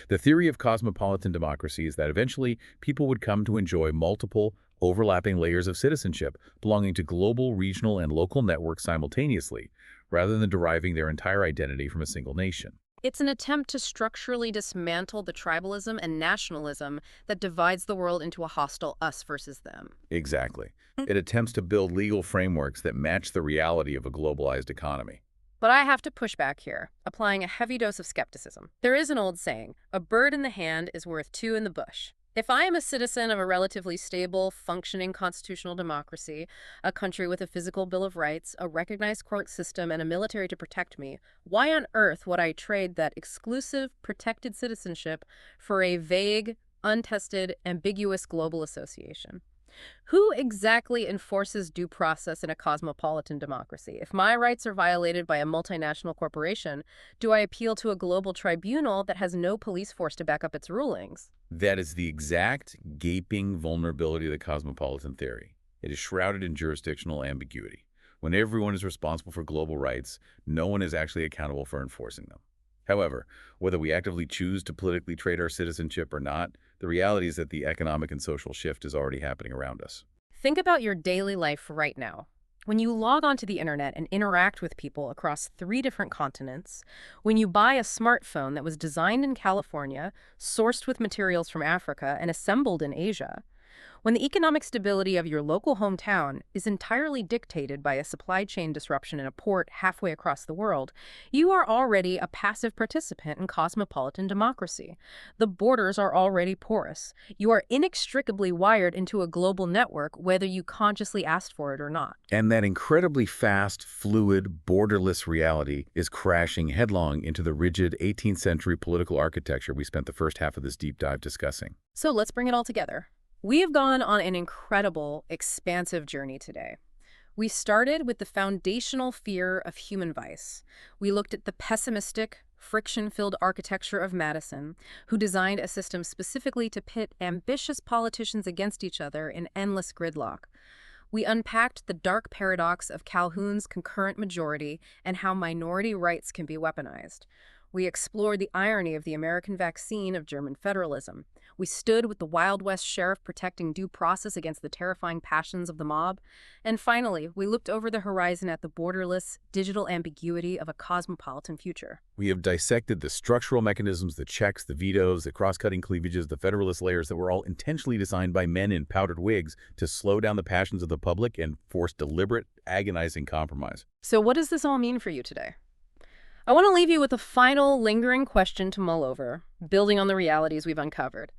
Speaker 2: The theory of cosmopolitan democracy is that eventually people would come to enjoy multiple, overlapping layers of citizenship belonging to global, regional, and local networks simultaneously, rather than deriving their entire identity from a single nation.
Speaker 1: It's an attempt to structurally dismantle the tribalism and nationalism that divides the world into a hostile us versus them.
Speaker 2: Exactly. It attempts to build legal frameworks that match the reality of a globalized economy.
Speaker 1: But I have to push back here, applying a heavy dose of skepticism. There is an old saying, a bird in the hand is worth 2 in the bush. If I am a citizen of a relatively stable, functioning constitutional democracy, a country with a physical Bill of Rights, a recognized court system, and a military to protect me, why on earth would I trade that exclusive, protected citizenship for a vague, untested, ambiguous global association? Who exactly enforces due process in a cosmopolitan democracy? If my rights are violated by a multinational corporation, do I appeal to a global tribunal that has no police force to back up its rulings?
Speaker 2: That is the exact gaping vulnerability of the cosmopolitan theory. It is shrouded in jurisdictional ambiguity. When everyone is responsible for global rights, no one is actually accountable for enforcing them. However, whether we actively choose to politically trade our citizenship or not, the reality is that the economic and social shift is already happening around us.
Speaker 1: Think about your daily life right now. When you log onto the internet and interact with people across 3 different continents, when you buy a smartphone that was designed in California, sourced with materials from Africa, and assembled in Asia, when the economic stability of your local hometown is entirely dictated by a supply chain disruption in a port halfway across the world, you are already a passive participant in cosmopolitan democracy. The borders are already porous. You are inextricably wired into a global network, whether you consciously asked for it or not.
Speaker 2: And that incredibly fast, fluid, borderless reality is crashing headlong into the rigid 18th century political architecture we spent the first half of this deep dive discussing.
Speaker 1: So let's bring it all together. We have gone on an incredible, expansive journey today. We started with the foundational fear of human vice. We looked at the pessimistic, friction-filled architecture of Madison, who designed a system specifically to pit ambitious politicians against each other in endless gridlock. We unpacked the dark paradox of Calhoun's concurrent majority and how minority rights can be weaponized. We explored the irony of the American vaccine of German federalism. We stood with the Wild West sheriff protecting due process against the terrifying passions of the mob. And finally, we looked over the horizon at the borderless, digital ambiguity of a cosmopolitan future.
Speaker 2: We have dissected the structural mechanisms, the checks, the vetoes, the cross-cutting cleavages, the federalist layers that were all intentionally designed by men in powdered wigs to slow down the passions of the public and force deliberate, agonizing compromise.
Speaker 1: So what does this all mean for you today? I want to leave you with a final, lingering question to mull over, building on the realities we've uncovered.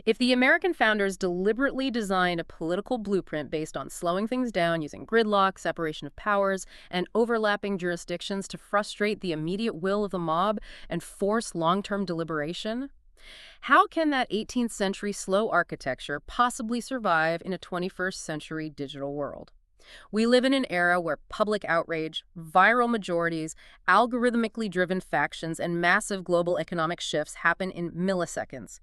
Speaker 1: If the American founders deliberately designed a political blueprint based on slowing things down using gridlock, separation of powers, and overlapping jurisdictions to frustrate the immediate will of the mob and force long-term deliberation, how can that 18th century slow architecture possibly survive in a 21st century digital world? We live in an era where public outrage, viral majorities, algorithmically driven factions, and massive global economic shifts happen in milliseconds.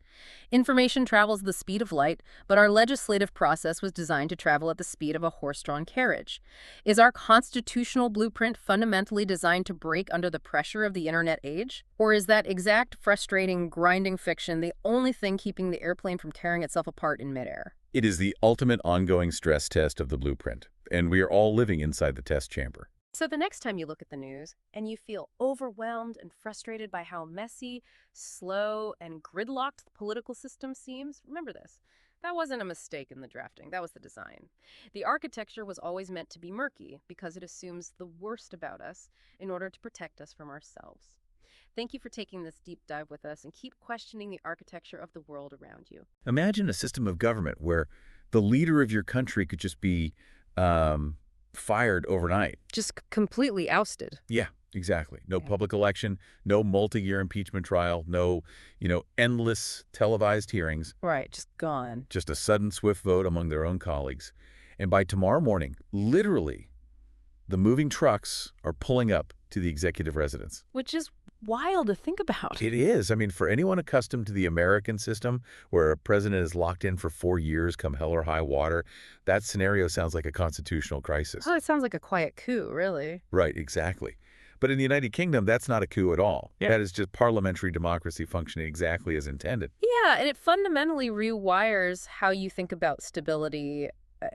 Speaker 1: Information travels the speed of light, but our legislative process was designed to travel at the speed of a horse-drawn carriage. Is our constitutional blueprint fundamentally designed to break under the pressure of the internet age? Or is that exact, frustrating, grinding fiction the only thing keeping the airplane from tearing itself apart in midair?
Speaker 2: It is the ultimate ongoing stress test of the blueprint, and we are all living inside the test chamber.
Speaker 1: So the next time you look at the news and you feel overwhelmed and frustrated by how messy, slow, and gridlocked the political system seems, remember this. That wasn't a mistake in the drafting, that was the design. The architecture was always meant to be murky because it assumes the worst about us in order to protect us from ourselves. Thank you for taking this deep dive with us, and keep questioning the architecture of the world around you.
Speaker 2: Imagine a system of government where the leader of your country could just be fired overnight.
Speaker 1: Just completely ousted.
Speaker 2: Yeah, exactly. No
Speaker 1: Yeah.
Speaker 2: public election, no multi-year impeachment trial, no, endless televised hearings,
Speaker 1: Right, just gone.
Speaker 2: just a sudden, swift vote among their own colleagues. And by tomorrow morning, literally, the moving trucks are pulling up to the executive residence.
Speaker 1: Which is wild to think about.
Speaker 2: It is. I mean, for anyone accustomed to the American system, where a president is locked in for 4 years, come hell or high water, that scenario sounds like a constitutional crisis.
Speaker 1: Oh, it sounds like a quiet coup, really.
Speaker 2: Right, exactly. But in the United Kingdom, that's not a coup at all.
Speaker 1: Yeah.
Speaker 2: That is just parliamentary democracy functioning exactly as intended.
Speaker 1: Yeah, and it fundamentally rewires how you think about stability,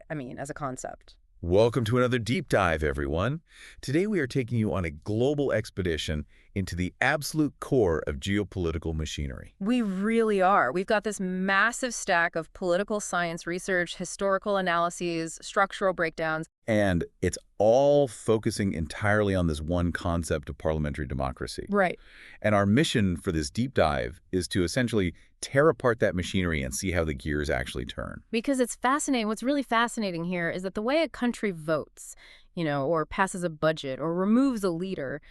Speaker 1: as a concept.
Speaker 2: Welcome to another deep dive, everyone. Today we are taking you on a global expedition into the absolute core of geopolitical machinery.
Speaker 1: We really are. We've got this massive stack of political science research, historical analyses, structural breakdowns.
Speaker 2: And it's all focusing entirely on this one concept of parliamentary democracy.
Speaker 1: Right.
Speaker 2: And our mission for this deep dive is to essentially tear apart that machinery and see how the gears actually turn.
Speaker 1: Because it's fascinating. What's really fascinating here is that the way a country votes, or passes a budget or removes a leader,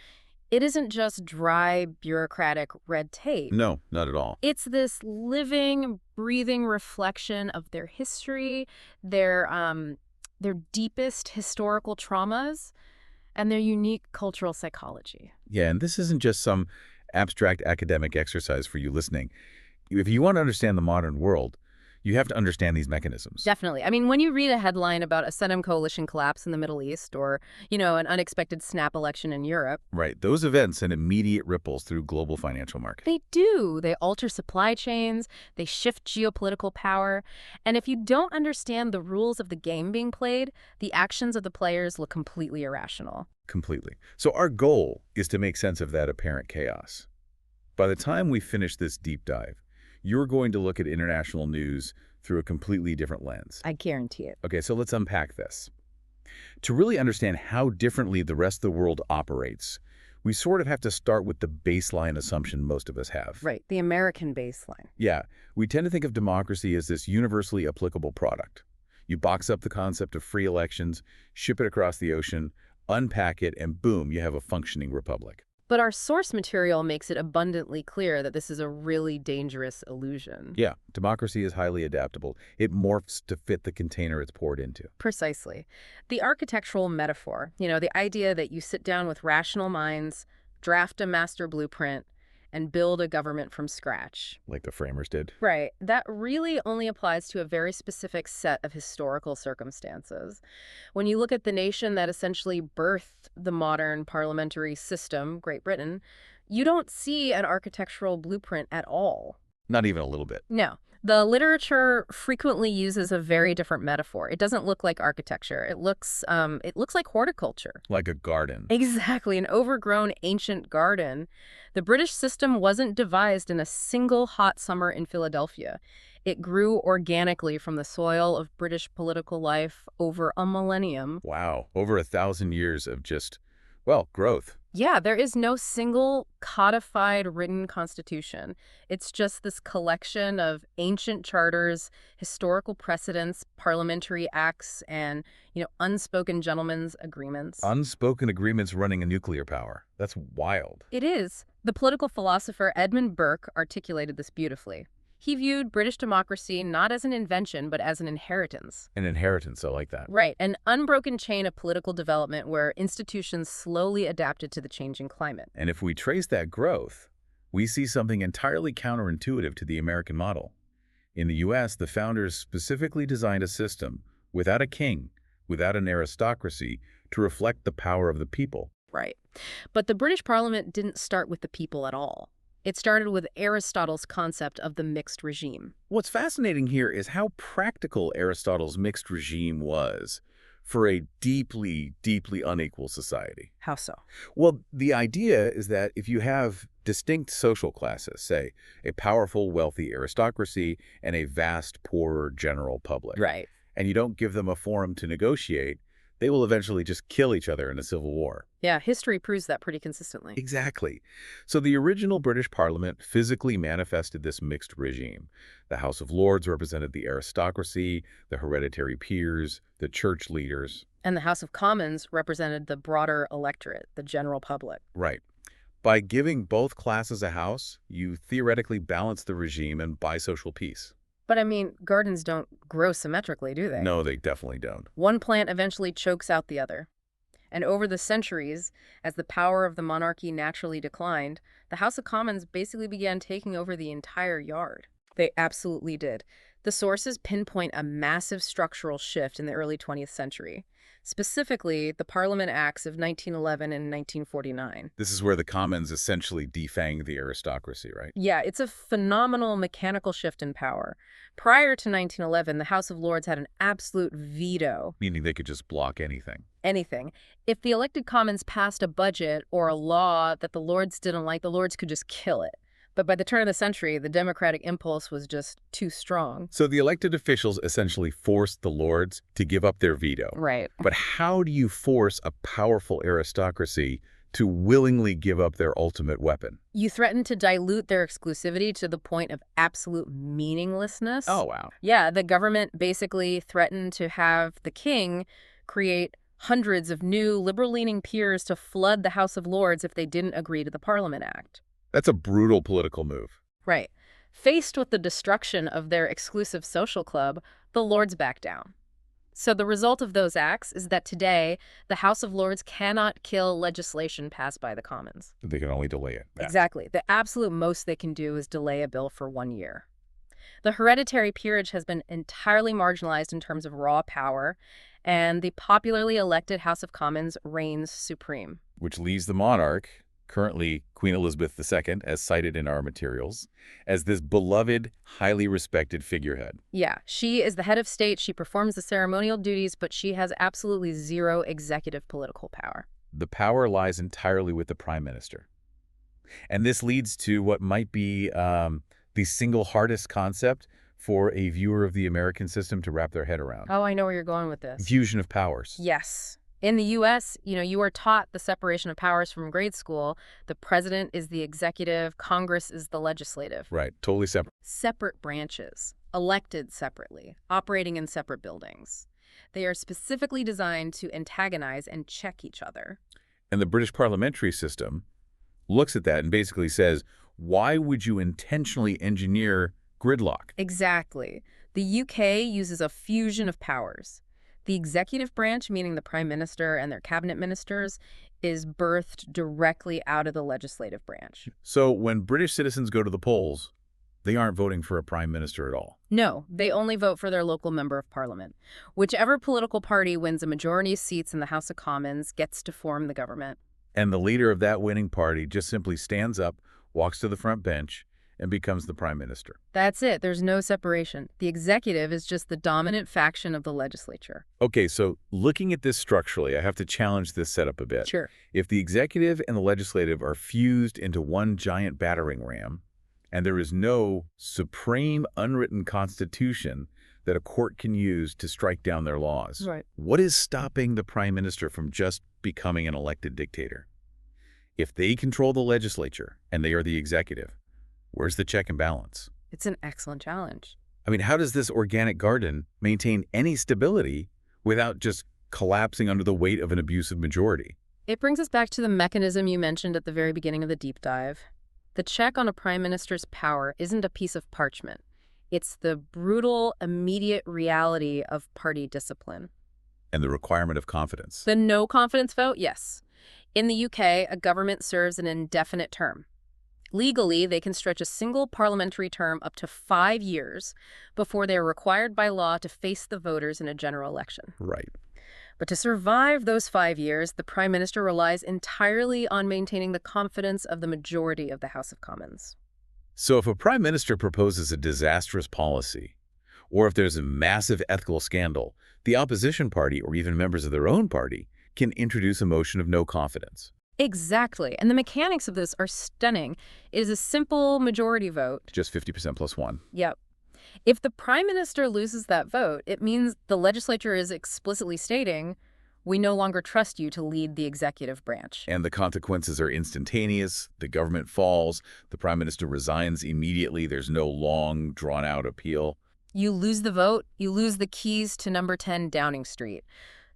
Speaker 1: it isn't just dry bureaucratic red tape.
Speaker 2: No, not at all.
Speaker 1: It's this living, breathing reflection of their history, their deepest historical traumas, and their unique cultural psychology.
Speaker 2: Yeah, and this isn't just some abstract academic exercise for you listening. If you want to understand the modern world, you have to understand these mechanisms.
Speaker 1: Definitely. I mean, when you read a headline about a Senate coalition collapse in the Middle East or, an unexpected snap election in Europe.
Speaker 2: Right. Those events send immediate ripples through global financial markets.
Speaker 1: They do. They alter supply chains. They shift geopolitical power. And if you don't understand the rules of the game being played, the actions of the players look completely irrational.
Speaker 2: Completely. So our goal is to make sense of that apparent chaos. By the time we finish this deep dive, you're going to look at international news through a completely different lens.
Speaker 1: I guarantee it.
Speaker 2: Okay, so let's unpack this. To really understand how differently the rest of the world operates, we sort of have to start with the baseline assumption most of us have.
Speaker 1: Right, the American baseline.
Speaker 2: Yeah, we tend to think of democracy as this universally applicable product. You box up the concept of free elections, ship it across the ocean, unpack it, and boom, you have a functioning republic.
Speaker 1: But our source material makes it abundantly clear that this is a really dangerous illusion.
Speaker 2: Yeah, democracy is highly adaptable. It morphs to fit the container it's poured into.
Speaker 1: Precisely. The architectural metaphor, the idea that you sit down with rational minds, draft a master blueprint, and build a government from scratch.
Speaker 2: Like the framers did.
Speaker 1: Right. That really only applies to a very specific set of historical circumstances. When you look at the nation that essentially birthed the modern parliamentary system, Great Britain, you don't see an architectural blueprint at all.
Speaker 2: Not even a little bit.
Speaker 1: No. The literature frequently uses a very different metaphor. It doesn't look like architecture. It looks like horticulture.
Speaker 2: Like a garden.
Speaker 1: Exactly, an overgrown ancient garden. The British system wasn't devised in a single hot summer in Philadelphia. It grew organically from the soil of British political life over a millennium.
Speaker 2: Wow, over 1,000 years of just, growth.
Speaker 1: Yeah, there is no single codified written constitution. It's just this collection of ancient charters, historical precedents, parliamentary acts, and, unspoken gentlemen's agreements.
Speaker 2: Unspoken agreements running a nuclear power. That's wild.
Speaker 1: It is. The political philosopher Edmund Burke articulated this beautifully. He viewed British democracy not as an invention, but as an inheritance.
Speaker 2: An inheritance, I like that.
Speaker 1: Right, an unbroken chain of political development where institutions slowly adapted to the changing climate.
Speaker 2: And if we trace that growth, we see something entirely counterintuitive to the American model. In the U.S., the founders specifically designed a system without a king, without an aristocracy, to reflect the power of the people.
Speaker 1: Right. But the British Parliament didn't start with the people at all. It started with Aristotle's concept of the mixed regime.
Speaker 2: What's fascinating here is how practical Aristotle's mixed regime was for a deeply, deeply unequal society.
Speaker 1: How so?
Speaker 2: Well, the idea is that if you have distinct social classes, say a powerful, wealthy aristocracy and a vast, poorer general public,
Speaker 1: Right.
Speaker 2: and you don't give them a forum to negotiate, they will eventually just kill each other in a civil war.
Speaker 1: Yeah, history proves that pretty consistently.
Speaker 2: Exactly. So the original British Parliament physically manifested this mixed regime. The House of Lords represented the aristocracy, the hereditary peers, the church leaders.
Speaker 1: And the House of Commons represented the broader electorate, the general public.
Speaker 2: Right. By giving both classes a house, you theoretically balance the regime and buy social peace.
Speaker 1: But I mean, gardens don't grow symmetrically, do they?
Speaker 2: No, they definitely don't.
Speaker 1: One plant eventually chokes out the other. And over the centuries, as the power of the monarchy naturally declined, the House of Commons basically began taking over the entire yard. They absolutely did. The sources pinpoint a massive structural shift in the early 20th century. Specifically, the Parliament Acts of 1911 and 1949.
Speaker 2: This is where the Commons essentially defanged the aristocracy, right?
Speaker 1: Yeah, it's a phenomenal mechanical shift in power. Prior to 1911, the House of Lords had an absolute veto.
Speaker 2: Meaning they could just block anything.
Speaker 1: anything. If the elected commons passed a budget or a law that the Lords didn't like, the Lords could just kill it. But by the turn of the century, the democratic impulse was just too strong.
Speaker 2: So the elected officials essentially forced the lords to give up their veto.
Speaker 1: Right.
Speaker 2: But how do you force a powerful aristocracy to willingly give up their ultimate weapon?
Speaker 1: You threaten to dilute their exclusivity to the point of absolute meaninglessness.
Speaker 2: Oh, wow.
Speaker 1: Yeah, the government basically threatened to have the king create hundreds of new liberal-leaning peers to flood the House of Lords if they didn't agree to the Parliament Act.
Speaker 2: That's a brutal political move.
Speaker 1: Right. Faced with the destruction of their exclusive social club, the Lords backed down. So the result of those acts is that today, the House of Lords cannot kill legislation passed by the Commons.
Speaker 2: They can only delay it.
Speaker 1: Exactly. The absolute most they can do is delay a bill for 1 year. The hereditary peerage has been entirely marginalized in terms of raw power, and the popularly elected House of Commons reigns supreme.
Speaker 2: Which leaves the monarch, currently Queen Elizabeth II, as cited in our materials, as this beloved, highly respected figurehead.
Speaker 1: Yeah, she is the head of state, she performs the ceremonial duties, but she has absolutely zero executive political power.
Speaker 2: The power lies entirely with the prime minister. And this leads to what might be the single hardest concept for a viewer of the American system to wrap their head around.
Speaker 1: Oh, I know where you're going with this.
Speaker 2: Fusion of powers.
Speaker 1: Yes. In the U.S., you are taught the separation of powers from grade school. The president is the executive, Congress is the legislative.
Speaker 2: Right, totally separate.
Speaker 1: Separate branches, elected separately, operating in separate buildings. They are specifically designed to antagonize and check each other.
Speaker 2: And the British parliamentary system looks at that and basically says, why would you intentionally engineer gridlock?
Speaker 1: Exactly. The UK uses a fusion of powers. The executive branch, meaning the prime minister and their cabinet ministers, is birthed directly out of the legislative branch.
Speaker 2: So when British citizens go to the polls, they aren't voting for a prime minister at all.
Speaker 1: No, they only vote for their local member of parliament. Whichever political party wins a majority of seats in the House of Commons gets to form the government.
Speaker 2: And the leader of that winning party just simply stands up, walks to the front bench, and becomes the prime minister.
Speaker 1: That's it. There's no separation. The executive is just the dominant faction of the legislature.
Speaker 2: Okay, so looking at this structurally, I have to challenge this setup a bit.
Speaker 1: Sure.
Speaker 2: If the executive and the legislative are fused into one giant battering ram, and there is no supreme unwritten constitution that a court can use to strike down their laws,
Speaker 1: Right.
Speaker 2: what is stopping the prime minister from just becoming an elected dictator? If they control the legislature and they are the executive, where's the check and balance?
Speaker 1: It's an excellent challenge.
Speaker 2: I mean, how does this organic garden maintain any stability without just collapsing under the weight of an abusive majority?
Speaker 1: It brings us back to the mechanism you mentioned at the very beginning of the deep dive. The check on a prime minister's power isn't a piece of parchment. It's the brutal, immediate reality of party discipline.
Speaker 2: And the requirement of confidence.
Speaker 1: The no confidence vote? Yes. In the UK, a government serves an indefinite term. Legally, they can stretch a single parliamentary term up to 5 years before they are required by law to face the voters in a general election.
Speaker 2: Right.
Speaker 1: But to survive those 5 years, the prime minister relies entirely on maintaining the confidence of the majority of the House of Commons.
Speaker 2: So if a prime minister proposes a disastrous policy, or if there's a massive ethical scandal, the opposition party, or even members of their own party, can introduce a motion of no confidence.
Speaker 1: Exactly. And the mechanics of this are stunning. It is a simple majority vote.
Speaker 2: Just 50% plus one.
Speaker 1: Yep. If the prime minister loses that vote, it means the legislature is explicitly stating, we no longer trust you to lead the executive branch.
Speaker 2: And the consequences are instantaneous. The government falls. The prime minister resigns immediately. There's no long, drawn-out appeal.
Speaker 1: You lose the vote, you lose the keys to number 10 Downing Street.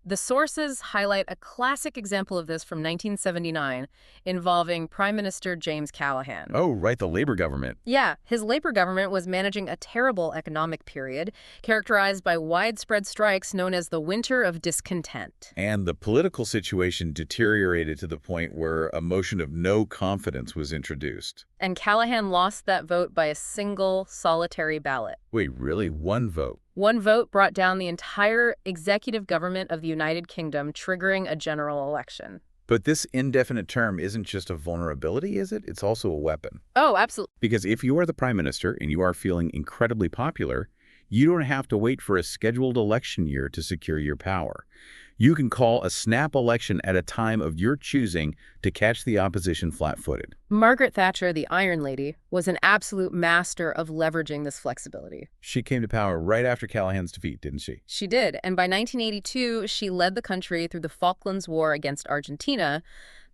Speaker 1: The sources highlight a classic example of this from 1979 involving Prime Minister James Calhoun.
Speaker 2: Oh, right, the Labour government.
Speaker 1: Yeah, his Labour government was managing a terrible economic period characterized by widespread strikes known as the Winter of Discontent.
Speaker 2: And the political situation deteriorated to the point where a motion of no confidence was introduced.
Speaker 1: And Calhoun lost that vote by a single, solitary ballot.
Speaker 2: Wait, really? One vote?
Speaker 1: One vote brought down the entire executive government of the United Kingdom, triggering a general election.
Speaker 2: But this indefinite term isn't just a vulnerability, is it? It's also a weapon.
Speaker 1: Oh, absolutely.
Speaker 2: Because if you are the prime minister and you are feeling incredibly popular, you don't have to wait for a scheduled election year to secure your power. You can call a snap election at a time of your choosing to catch the opposition flat-footed.
Speaker 1: Margaret Thatcher, the Iron Lady, was an absolute master of leveraging this flexibility.
Speaker 2: She came to power right after Calhoun's defeat, didn't she?
Speaker 1: She did, and by 1982, she led the country through the Falklands War against Argentina.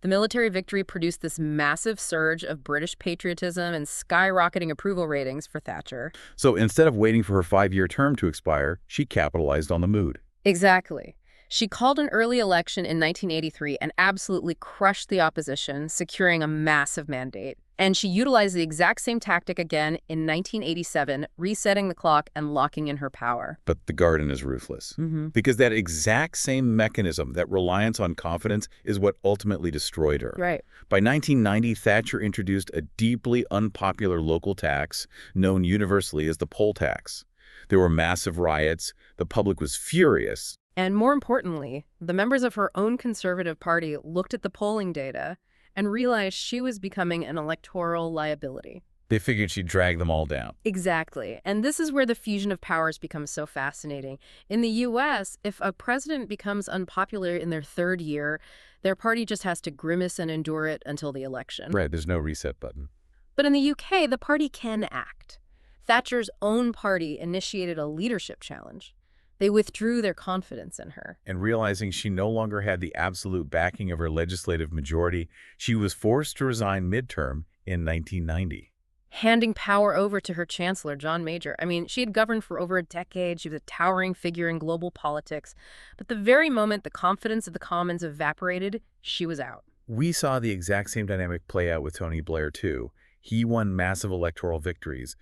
Speaker 1: The military victory produced this massive surge of British patriotism and skyrocketing approval ratings for Thatcher.
Speaker 2: So instead of waiting for her 5-year term to expire, she capitalized on the mood.
Speaker 1: Exactly. She called an early election in 1983 and absolutely crushed the opposition, securing a massive mandate. And she utilized the exact same tactic again in 1987, resetting the clock and locking in her power.
Speaker 2: But the garden is ruthless. Because that exact same mechanism, that reliance on confidence, is what ultimately destroyed her.
Speaker 1: Right.
Speaker 2: By 1990, Thatcher introduced a deeply unpopular local tax known universally as the poll tax. There were massive riots. The public was furious.
Speaker 1: And more importantly, the members of her own Conservative Party looked at the polling data and realized she was becoming an electoral liability.
Speaker 2: They figured she'd drag them all down.
Speaker 1: Exactly. And this is where the fusion of powers becomes so fascinating. In the U.S., if a president becomes unpopular in their third year, their party just has to grimace and endure it until the election.
Speaker 2: Right, there's no reset button.
Speaker 1: But in the U.K., the party can act. Thatcher's own party initiated a leadership challenge. They withdrew their confidence in her.
Speaker 2: And realizing she no longer had the absolute backing of her legislative majority, she was forced to resign midterm in 1990.
Speaker 1: Handing power over to her chancellor, John Major. I mean, she had governed for over a decade. She was a towering figure in global politics. But the very moment the confidence of the Commons evaporated, she was out.
Speaker 2: We saw the exact same dynamic play out with Tony Blair, too. He won massive electoral victories,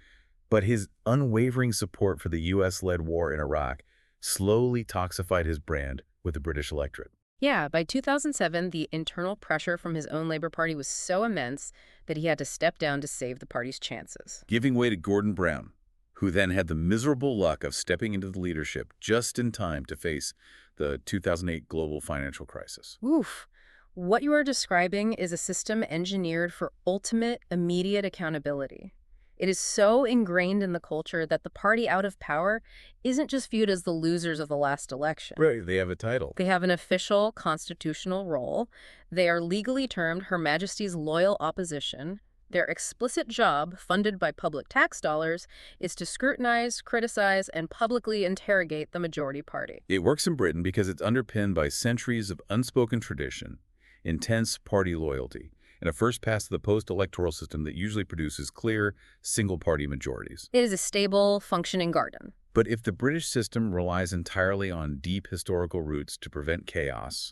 Speaker 2: but his unwavering support for the U.S.-led war in Iraq slowly toxified his brand with the British electorate.
Speaker 1: Yeah, by 2007, the internal pressure from his own Labour Party was so immense that he had to step down to save the party's chances.
Speaker 2: Giving way to Gordon Brown, who then had the miserable luck of stepping into the leadership just in time to face the 2008 global financial crisis.
Speaker 1: Oof. What you are describing is a system engineered for ultimate, immediate accountability. It is so ingrained in the culture that the party out of power isn't just viewed as the losers of the last election.
Speaker 2: Right, they have a title.
Speaker 1: They have an official constitutional role. They are legally termed Her Majesty's Loyal Opposition. Their explicit job, funded by public tax dollars, is to scrutinize, criticize, and publicly interrogate the majority party.
Speaker 2: It works in Britain because it's underpinned by centuries of unspoken tradition, intense party loyalty, and a first-past-the-post electoral system that usually produces clear, single-party majorities.
Speaker 1: It is a stable, functioning garden.
Speaker 2: But if the British system relies entirely on deep historical roots to prevent chaos,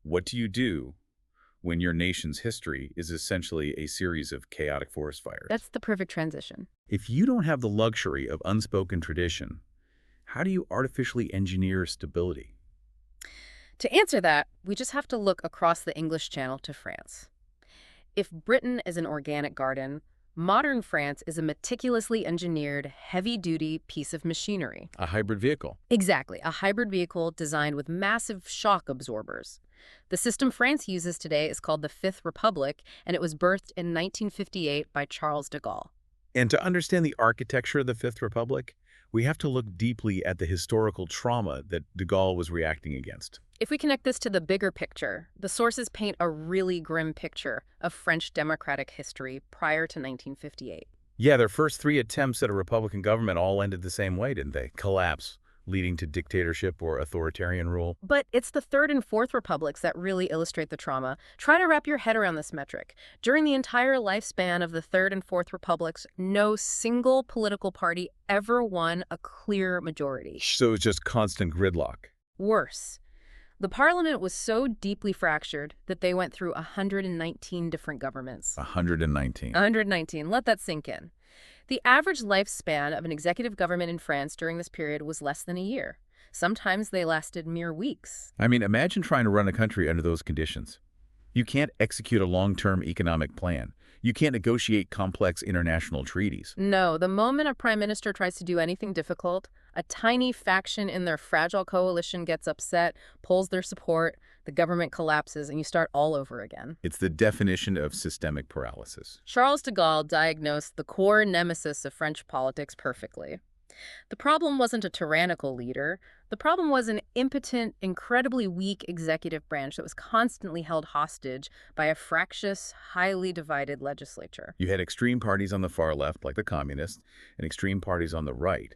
Speaker 2: what do you do when your nation's history is essentially a series of chaotic forest fires?
Speaker 1: That's the perfect transition.
Speaker 2: If you don't have the luxury of unspoken tradition, how do you artificially engineer stability?
Speaker 1: To answer that, we just have to look across the English Channel to France. If Britain is an organic garden, modern France is a meticulously engineered, heavy-duty piece of machinery.
Speaker 2: A hybrid vehicle.
Speaker 1: Exactly, a hybrid vehicle designed with massive shock absorbers. The system France uses today is called the Fifth Republic, and it was birthed in 1958 by Charles de Gaulle.
Speaker 2: And to understand the architecture of the Fifth Republic, we have to look deeply at the historical trauma that de Gaulle was reacting against.
Speaker 1: If we connect this to the bigger picture, the sources paint a really grim picture of French democratic history prior to 1958.
Speaker 2: Yeah, their first 3 attempts at a Republican government all ended the same way, didn't they? Collapse, leading to dictatorship or authoritarian rule.
Speaker 1: But it's the Third and Fourth Republics that really illustrate the trauma. Try to wrap your head around this metric. During the entire lifespan of the Third and Fourth Republics, no single political party ever won a clear majority.
Speaker 2: So it's just constant gridlock.
Speaker 1: Worse. The parliament was so deeply fractured that they went through 119 different governments.
Speaker 2: 119.
Speaker 1: 119. Let that sink in. The average lifespan of an executive government in France during this period was less than a year. Sometimes they lasted mere weeks.
Speaker 2: I mean, imagine trying to run a country under those conditions. You can't execute a long-term economic plan. You can't negotiate complex international treaties.
Speaker 1: No, the moment a prime minister tries to do anything difficult, a tiny faction in their fragile coalition gets upset, pulls their support, the government collapses, and you start all over again.
Speaker 2: It's the definition of systemic paralysis.
Speaker 1: Charles de Gaulle diagnosed the core nemesis of French politics perfectly. The problem wasn't a tyrannical leader. The problem was an impotent, incredibly weak executive branch that was constantly held hostage by a fractious, highly divided legislature.
Speaker 2: You had extreme parties on the far left, like the communists, and extreme parties on the right,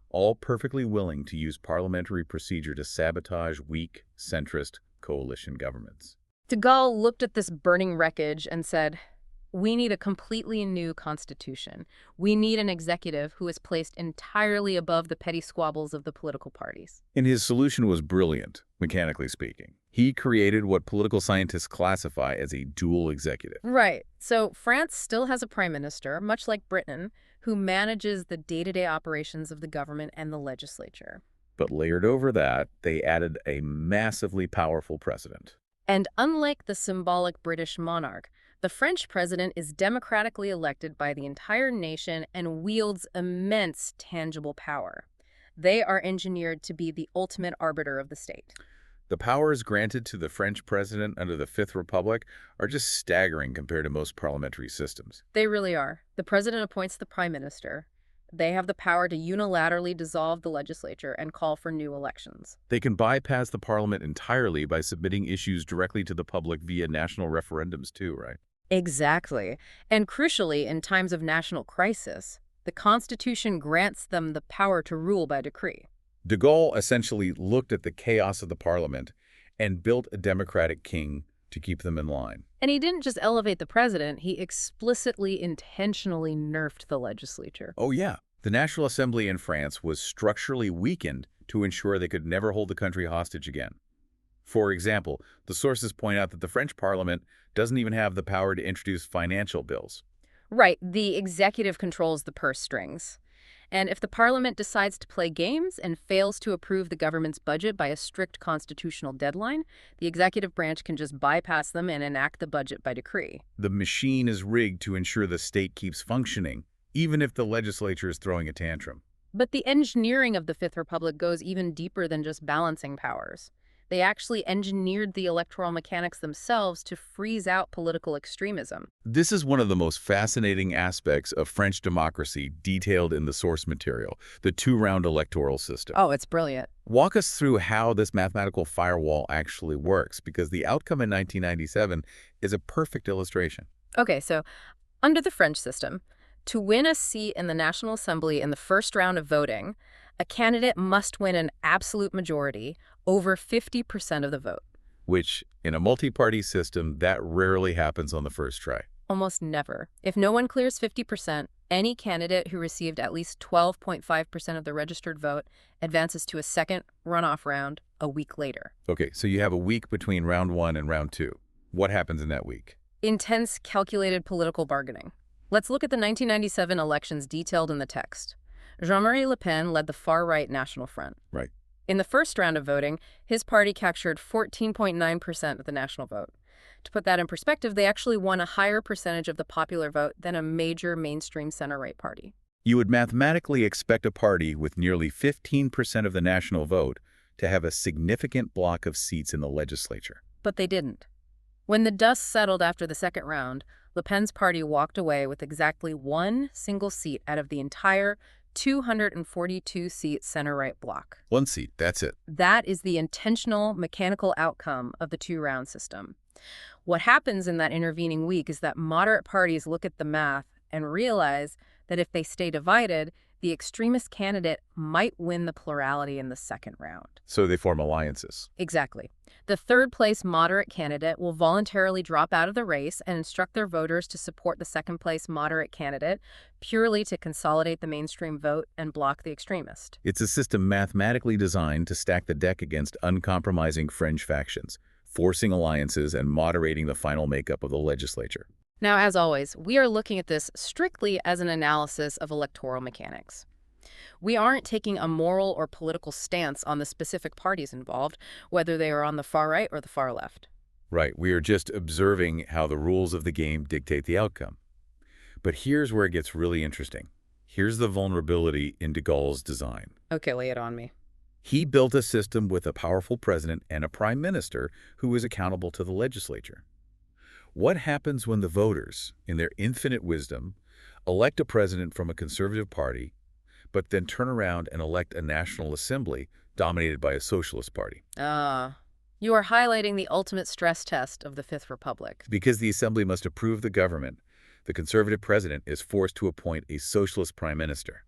Speaker 2: all perfectly willing to use parliamentary procedure to sabotage weak, centrist coalition governments.
Speaker 1: De Gaulle looked at this burning wreckage and said, "We need a completely new constitution. We need an executive who is placed entirely above the petty squabbles of the political parties."
Speaker 2: And his solution was brilliant, mechanically speaking. He created what political scientists classify as a dual executive.
Speaker 1: Right. So France still has a prime minister, much like Britain, who manages the day-to-day operations of the government and the legislature.
Speaker 2: But layered over that, they added a massively powerful precedent.
Speaker 1: And unlike the symbolic British monarch, the French president is democratically elected by the entire nation and wields immense tangible power. They are engineered to be the ultimate arbiter of the state.
Speaker 2: The powers granted to the French president under the Fifth Republic are just staggering compared to most parliamentary systems.
Speaker 1: They really are. The president appoints the prime minister. They have the power to unilaterally dissolve the legislature and call for new elections.
Speaker 2: They can bypass the parliament entirely by submitting issues directly to the public via national referendums too, right?
Speaker 1: Exactly. And crucially, in times of national crisis, the Constitution grants them the power to rule by decree.
Speaker 2: De Gaulle essentially looked at the chaos of the parliament and built a democratic king to keep them in line.
Speaker 1: And he didn't just elevate the president, he explicitly, intentionally nerfed the legislature.
Speaker 2: Oh yeah, the National Assembly in France was structurally weakened to ensure they could never hold the country hostage again. For example, the sources point out that the French parliament doesn't even have the power to introduce financial bills.
Speaker 1: Right, the executive controls the purse strings. And if the parliament decides to play games and fails to approve the government's budget by a strict constitutional deadline, the executive branch can just bypass them and enact the budget by decree.
Speaker 2: The machine is rigged to ensure the state keeps functioning, even if the legislature is throwing a tantrum.
Speaker 1: But the engineering of the Fifth Republic goes even deeper than just balancing powers. They actually engineered the electoral mechanics themselves to freeze out political extremism.
Speaker 2: This is one of the most fascinating aspects of French democracy detailed in the source material, the two-round electoral system.
Speaker 1: Oh, it's brilliant.
Speaker 2: Walk us through how this mathematical firewall actually works, because the outcome in 1997 is a perfect illustration.
Speaker 1: Okay, so under the French system, to win a seat in the National Assembly in the first round of voting, a candidate must win an absolute majority, over 50% of the vote.
Speaker 2: Which, in a multi-party system, that rarely happens on the first try.
Speaker 1: Almost never. If no one clears 50%, any candidate who received at least 12.5% of the registered vote advances to a second runoff round a week later.
Speaker 2: Okay, so you have a week between round one and round two. What happens in that week?
Speaker 1: Intense, calculated political bargaining. Let's look at the 1997 elections detailed in the text. Jean-Marie Le Pen led the far-right National Front.
Speaker 2: Right.
Speaker 1: In the first round of voting, his party captured 14.9% of the national vote. To put that in perspective, they actually won a higher percentage of the popular vote than a major mainstream center-right party.
Speaker 2: You would mathematically expect a party with nearly 15% of the national vote to have a significant block of seats in the legislature.
Speaker 1: But they didn't. When the dust settled after the second round, Le Pen's party walked away with exactly one single seat out of the entire 242-seat center-right bloc.
Speaker 2: One seat, that's it.
Speaker 1: That is the intentional, mechanical outcome of the two-round system. What happens in that intervening week is that moderate parties look at the math and realize that if they stay divided, the extremist candidate might win the plurality in the second round.
Speaker 2: So they form alliances.
Speaker 1: Exactly. The third-place moderate candidate will voluntarily drop out of the race and instruct their voters to support the second-place moderate candidate purely to consolidate the mainstream vote and block the extremist.
Speaker 2: It's a system mathematically designed to stack the deck against uncompromising fringe factions, forcing alliances and moderating the final makeup of the legislature.
Speaker 1: Now, as always, we are looking at this strictly as an analysis of electoral mechanics. We aren't taking a moral or political stance on the specific parties involved, whether they are on the far right or the far left.
Speaker 2: Right, we are just observing how the rules of the game dictate the outcome. But here's where it gets really interesting. Here's the vulnerability in de Gaulle's design.
Speaker 1: Okay, lay it on me.
Speaker 2: He built a system with a powerful president and a prime minister who is accountable to the legislature. What happens when the voters, in their infinite wisdom, elect a president from a conservative party, but then turn around and elect a National Assembly dominated by a socialist party.
Speaker 1: Ah, you are highlighting the ultimate stress test of the Fifth Republic.
Speaker 2: Because the assembly must approve the government, the conservative president is forced to appoint a socialist prime minister.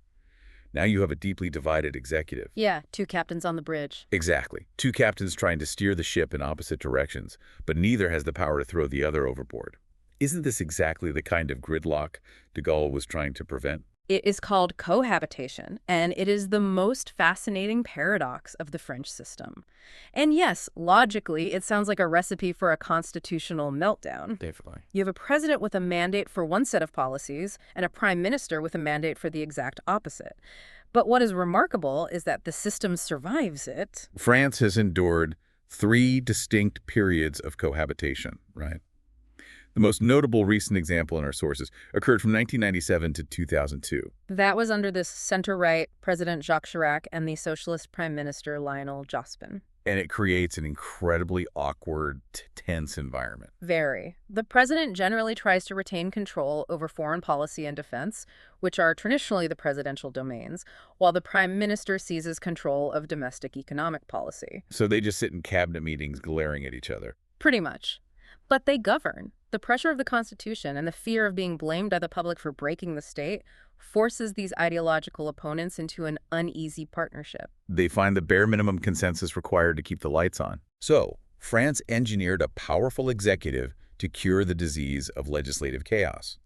Speaker 2: Now you have a deeply divided executive.
Speaker 1: Yeah, two captains on the bridge.
Speaker 2: Exactly. Two captains trying to steer the ship in opposite directions, but neither has the power to throw the other overboard. Isn't this exactly the kind of gridlock de Gaulle was trying to prevent?
Speaker 1: It is called cohabitation, and it is the most fascinating paradox of the French system. And yes, logically, it sounds like a recipe for a constitutional meltdown.
Speaker 2: Definitely.
Speaker 1: You have a president with a mandate for one set of policies and a prime minister with a mandate for the exact opposite. But what is remarkable is that the system survives it.
Speaker 2: France has endured 3 distinct periods of cohabitation, right? The most notable recent example in our sources occurred from 1997 to 2002.
Speaker 1: That was under this center-right President Jacques Chirac and the socialist Prime Minister Lionel Jospin.
Speaker 2: And it creates an incredibly awkward, tense environment.
Speaker 1: Very. The president generally tries to retain control over foreign policy and defense, which are traditionally the presidential domains, while the prime minister seizes control of domestic economic policy.
Speaker 2: So they just sit in cabinet meetings glaring at each other.
Speaker 1: Pretty much. But they govern. The pressure of the Constitution and the fear of being blamed by the public for breaking the state forces these ideological opponents into an uneasy partnership.
Speaker 2: They find the bare minimum consensus required to keep the lights on. So, France engineered a powerful executive to cure the disease of legislative chaos.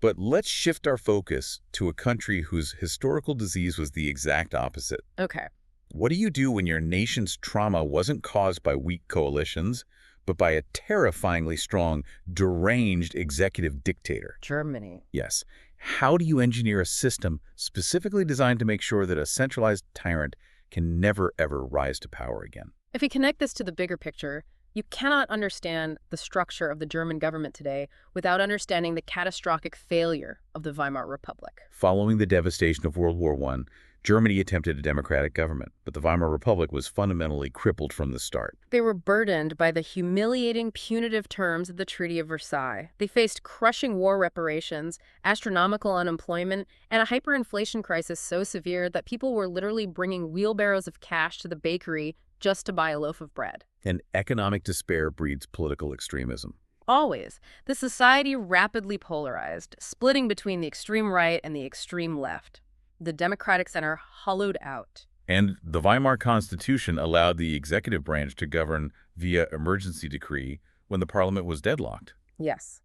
Speaker 2: But let's shift our focus to a country whose historical disease was the exact opposite.
Speaker 1: Okay.
Speaker 2: What do you do when your nation's trauma wasn't caused by weak coalitions, but by a terrifyingly strong, deranged executive dictator?
Speaker 1: Germany.
Speaker 2: Yes. How do you engineer a system specifically designed to make sure that a centralized tyrant can never, ever rise to power again?
Speaker 1: If we connect this to the bigger picture, you cannot understand the structure of the German government today without understanding the catastrophic failure of the Weimar Republic.
Speaker 2: Following the devastation of World War I, Germany attempted a democratic government, but the Weimar Republic was fundamentally crippled from the start.
Speaker 1: They were burdened by the humiliating, punitive terms of the Treaty of Versailles. They faced crushing war reparations, astronomical unemployment, and a hyperinflation crisis so severe that people were literally bringing wheelbarrows of cash to the bakery just to buy a loaf of bread.
Speaker 2: And economic despair breeds political extremism.
Speaker 1: Always. The society rapidly polarized, splitting between the extreme right and the extreme left. The democratic center hollowed out.
Speaker 2: And the Weimar Constitution allowed the executive branch to govern via emergency decree when the parliament was deadlocked.
Speaker 1: Yes.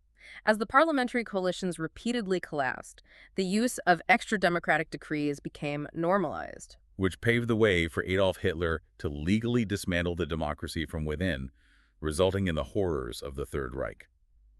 Speaker 1: As the parliamentary coalitions repeatedly collapsed, the use of extra-democratic decrees became normalized.
Speaker 2: Which paved the way for Adolf Hitler to legally dismantle the democracy from within, resulting in the horrors of the Third Reich.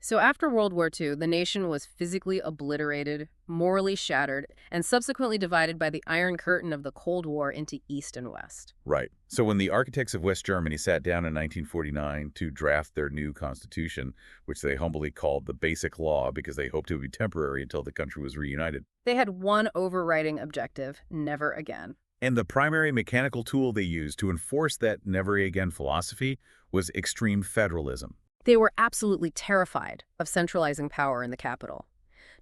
Speaker 1: So after World War II, the nation was physically obliterated, morally shattered, and subsequently divided by the Iron Curtain of the Cold War into East and West.
Speaker 2: Right. So when the architects of West Germany sat down in 1949 to draft their new constitution, which they humbly called the Basic Law because they hoped it would be temporary until the country was reunited,
Speaker 1: they had one overriding objective: never again.
Speaker 2: And the primary mechanical tool they used to enforce that never again philosophy was extreme federalism.
Speaker 1: They were absolutely terrified of centralizing power in the capital.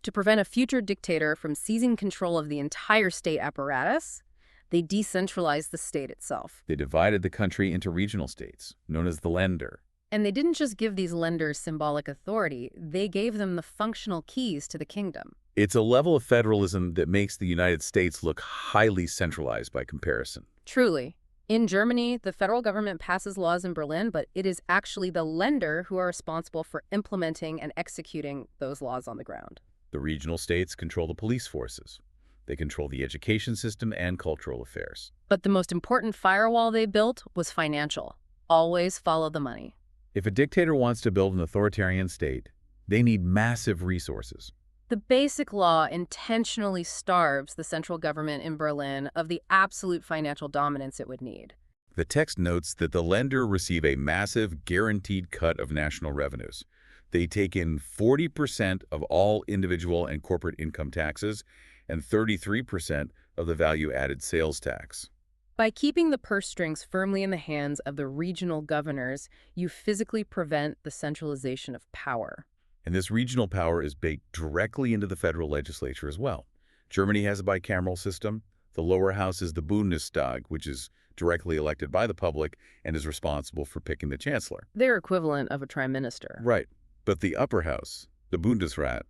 Speaker 1: To prevent a future dictator from seizing control of the entire state apparatus, they decentralized the state itself.
Speaker 2: They divided the country into regional states, known as the Länder.
Speaker 1: And they didn't just give these Länder symbolic authority, they gave them the functional keys to the kingdom.
Speaker 2: It's a level of federalism that makes the United States look highly centralized by comparison.
Speaker 1: Truly. In Germany, the federal government passes laws in Berlin, but it is actually the Länder who are responsible for implementing and executing those laws on the ground.
Speaker 2: The regional states control the police forces. They control the education system and cultural affairs.
Speaker 1: But the most important firewall they built was financial. Always follow the money.
Speaker 2: If a dictator wants to build an authoritarian state, they need massive resources.
Speaker 1: The Basic Law intentionally starves the central government in Berlin of the absolute financial dominance it would need.
Speaker 2: The text notes that the Länder receive a massive guaranteed cut of national revenues. They take in 40% of all individual and corporate income taxes and 33% of the value-added sales tax.
Speaker 1: By keeping the purse strings firmly in the hands of the regional governors, you physically prevent the centralization of power.
Speaker 2: And this regional power is baked directly into the federal legislature as well. Germany has a bicameral system. The lower house is the Bundestag, which is directly elected by the public and is responsible for picking the chancellor.
Speaker 1: Their equivalent of a prime minister.
Speaker 2: Right. But the upper house, the Bundesrat,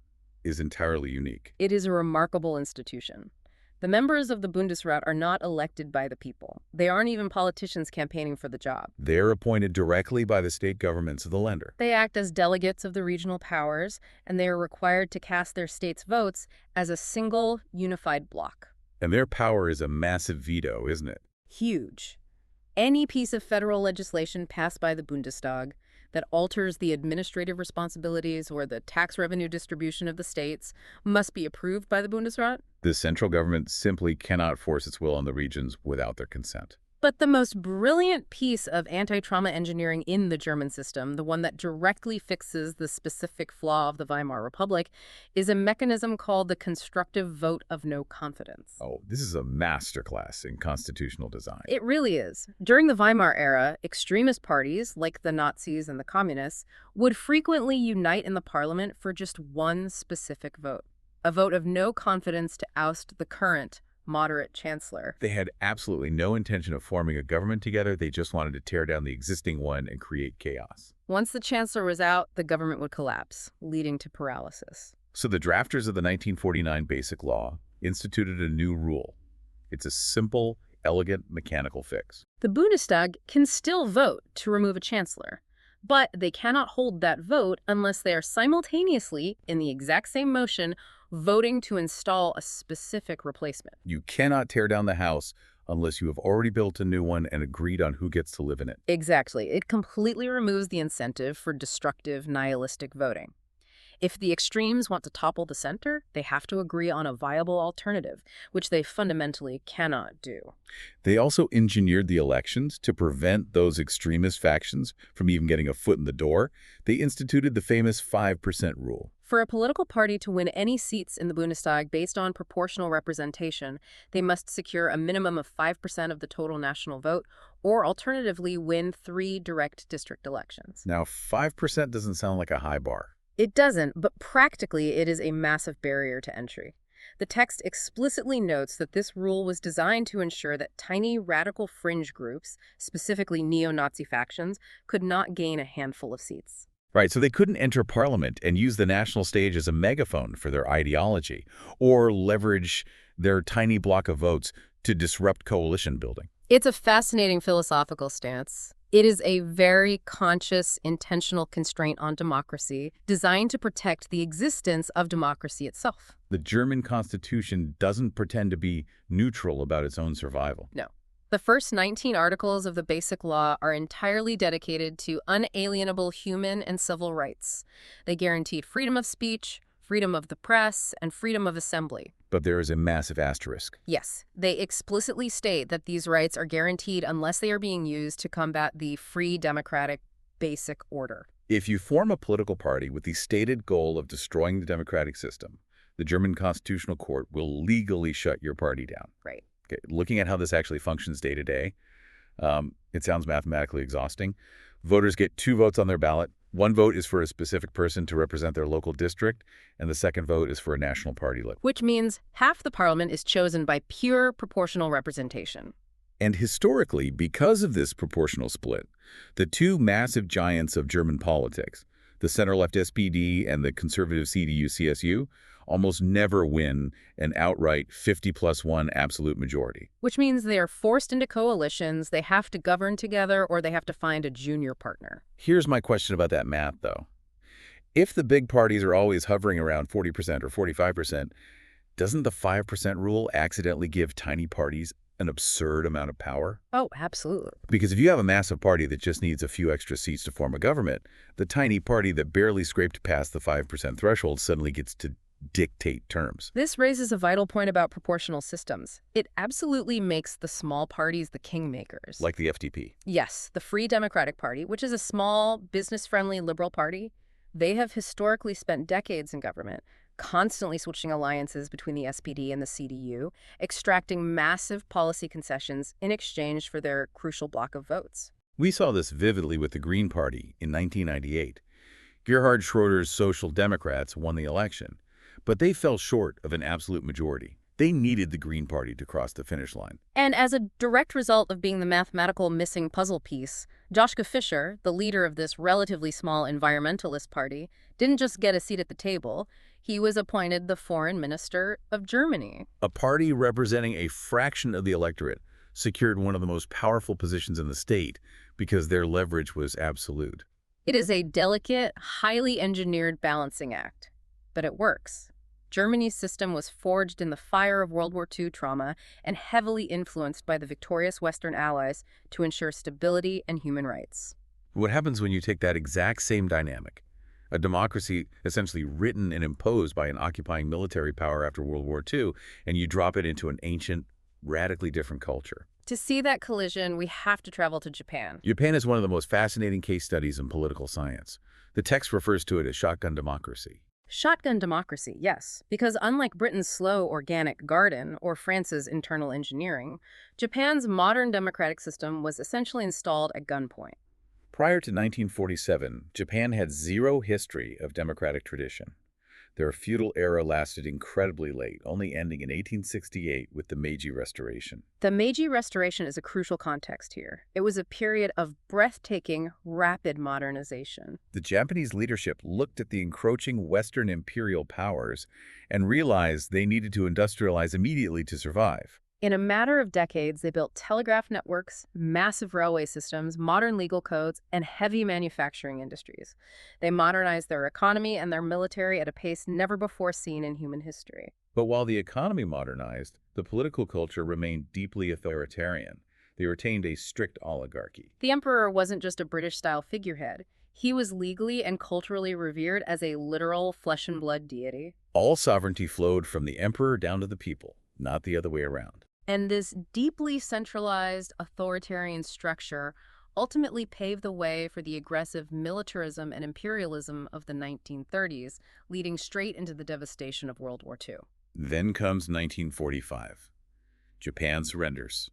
Speaker 2: is entirely unique.
Speaker 1: It is a remarkable institution. The members of the Bundesrat are not elected by the people. They aren't even politicians campaigning for the job.
Speaker 2: They're appointed directly by the state governments of the lender.
Speaker 1: They act as delegates of the regional powers, and they are required to cast their state's votes as a single, unified bloc.
Speaker 2: And their power is a massive veto, isn't it?
Speaker 1: Huge. Any piece of federal legislation passed by the Bundestag that alters the administrative responsibilities or the tax revenue distribution of the states must be approved by the Bundesrat.
Speaker 2: The central government simply cannot force its will on the regions without their consent.
Speaker 1: But the most brilliant piece of anti-trauma engineering in the German system, the one that directly fixes the specific flaw of the Weimar Republic, is a mechanism called the constructive vote of no confidence.
Speaker 2: Oh, this is a masterclass in constitutional design.
Speaker 1: It really is. During the Weimar era, extremist parties, like the Nazis and the Communists, would frequently unite in the parliament for just one specific vote, a vote of no confidence to oust the current moderate chancellor.
Speaker 2: They had absolutely no intention of forming a government together. They just wanted to tear down the existing one and create chaos.
Speaker 1: Once the chancellor was out, the government would collapse, leading to paralysis.
Speaker 2: So the drafters of the 1949 Basic Law instituted a new rule. It's a simple, elegant, mechanical fix.
Speaker 1: The Bundestag can still vote to remove a chancellor, but they cannot hold that vote unless they are simultaneously, in the exact same motion, voting to install a specific replacement.
Speaker 2: You cannot tear down the house unless you have already built a new one and agreed on who gets to live in it.
Speaker 1: Exactly. It completely removes the incentive for destructive, nihilistic voting. If the extremes want to topple the center, they have to agree on a viable alternative, which they fundamentally cannot do.
Speaker 2: They also engineered the elections to prevent those extremist factions from even getting a foot in the door. They instituted the famous 5% rule.
Speaker 1: For a political party to win any seats in the Bundestag based on proportional representation, they must secure a minimum of 5% of the total national vote, or alternatively win 3 direct district elections.
Speaker 2: Now, 5% doesn't sound like a high bar.
Speaker 1: It doesn't, but practically it is a massive barrier to entry. The text explicitly notes that this rule was designed to ensure that tiny radical fringe groups, specifically neo-Nazi factions, could not gain a handful of seats.
Speaker 2: Right, so they couldn't enter parliament and use the national stage as a megaphone for their ideology, or leverage their tiny block of votes to disrupt coalition building.
Speaker 1: It's a fascinating philosophical stance. It is a very conscious, intentional constraint on democracy designed to protect the existence of democracy itself.
Speaker 2: The German Constitution doesn't pretend to be neutral about its own survival.
Speaker 1: No. The first 19 articles of the Basic Law are entirely dedicated to unalienable human and civil rights. They guaranteed freedom of speech, freedom of the press, and freedom of assembly.
Speaker 2: But there is a massive asterisk.
Speaker 1: Yes, they explicitly state that these rights are guaranteed unless they are being used to combat the free democratic basic order.
Speaker 2: If you form a political party with the stated goal of destroying the democratic system, the German Constitutional Court will legally shut your party down.
Speaker 1: Right.
Speaker 2: Okay, looking at how this actually functions day to day, it sounds mathematically exhausting. Voters get 2 votes on their ballot. 1 vote is for a specific person to represent their local district, and the second vote is for a national party.
Speaker 1: Which means half the parliament is chosen by pure proportional representation.
Speaker 2: And historically, because of this proportional split, the 2 massive giants of German politics, the center-left SPD and the conservative CDU-CSU, almost never win an outright 50+1 absolute majority.
Speaker 1: Which means they are forced into coalitions, they have to govern together, or they have to find a junior partner.
Speaker 2: Here's my question about that math, though. If the big parties are always hovering around 40% or 45%, doesn't the 5% rule accidentally give tiny parties an absurd amount of power?
Speaker 1: Oh, absolutely.
Speaker 2: Because if you have a massive party that just needs a few extra seats to form a government, the tiny party that barely scraped past the 5% threshold suddenly gets to dictate terms.
Speaker 1: This raises a vital point about proportional systems. It absolutely makes the small parties the kingmakers.
Speaker 2: Like the FDP.
Speaker 1: Yes, the Free Democratic Party, which is a small, business-friendly liberal party, they have historically spent decades in government, constantly switching alliances between the SPD and the CDU, extracting massive policy concessions in exchange for their crucial block of votes.
Speaker 2: We saw this vividly with the Green Party in 1998. Gerhard Schroeder's Social Democrats won the election, but they fell short of an absolute majority. They needed the Green Party to cross the finish line.
Speaker 1: And as a direct result of being the mathematical missing puzzle piece, Joschka Fischer, the leader of this relatively small environmentalist party, didn't just get a seat at the table. He was appointed the foreign minister of Germany.
Speaker 2: A party representing a fraction of the electorate secured one of the most powerful positions in the state because their leverage was absolute.
Speaker 1: It is a delicate, highly engineered balancing act, but it works. Germany's system was forged in the fire of World War II trauma and heavily influenced by the victorious Western Allies to ensure stability and human rights.
Speaker 2: What happens when you take that exact same dynamic, a democracy essentially written and imposed by an occupying military power after World War II, and you drop it into an ancient, radically different culture?
Speaker 1: To see that collision, we have to travel to Japan.
Speaker 2: Japan is one of the most fascinating case studies in political science. The text refers to it as shotgun democracy.
Speaker 1: Shotgun democracy, yes, because unlike Britain's slow organic garden or France's internal engineering, Japan's modern democratic system was essentially installed at gunpoint.
Speaker 2: Prior to 1947, Japan had zero history of democratic tradition. Their feudal era lasted incredibly late, only ending in 1868 with the Meiji Restoration.
Speaker 1: The Meiji Restoration is a crucial context here. It was a period of breathtaking, rapid modernization.
Speaker 2: The Japanese leadership looked at the encroaching Western imperial powers and realized they needed to industrialize immediately to survive.
Speaker 1: In a matter of decades, they built telegraph networks, massive railway systems, modern legal codes, and heavy manufacturing industries. They modernized their economy and their military at a pace never before seen in human history.
Speaker 2: But while the economy modernized, the political culture remained deeply authoritarian. They retained a strict oligarchy.
Speaker 1: The emperor wasn't just a British-style figurehead. He was legally and culturally revered as a literal flesh-and-blood deity.
Speaker 2: All sovereignty flowed from the emperor down to the people, not the other way around.
Speaker 1: And this deeply centralized authoritarian structure ultimately paved the way for the aggressive militarism and imperialism of the 1930s, leading straight into the devastation of World War II.
Speaker 2: Then comes 1945. Japan surrenders.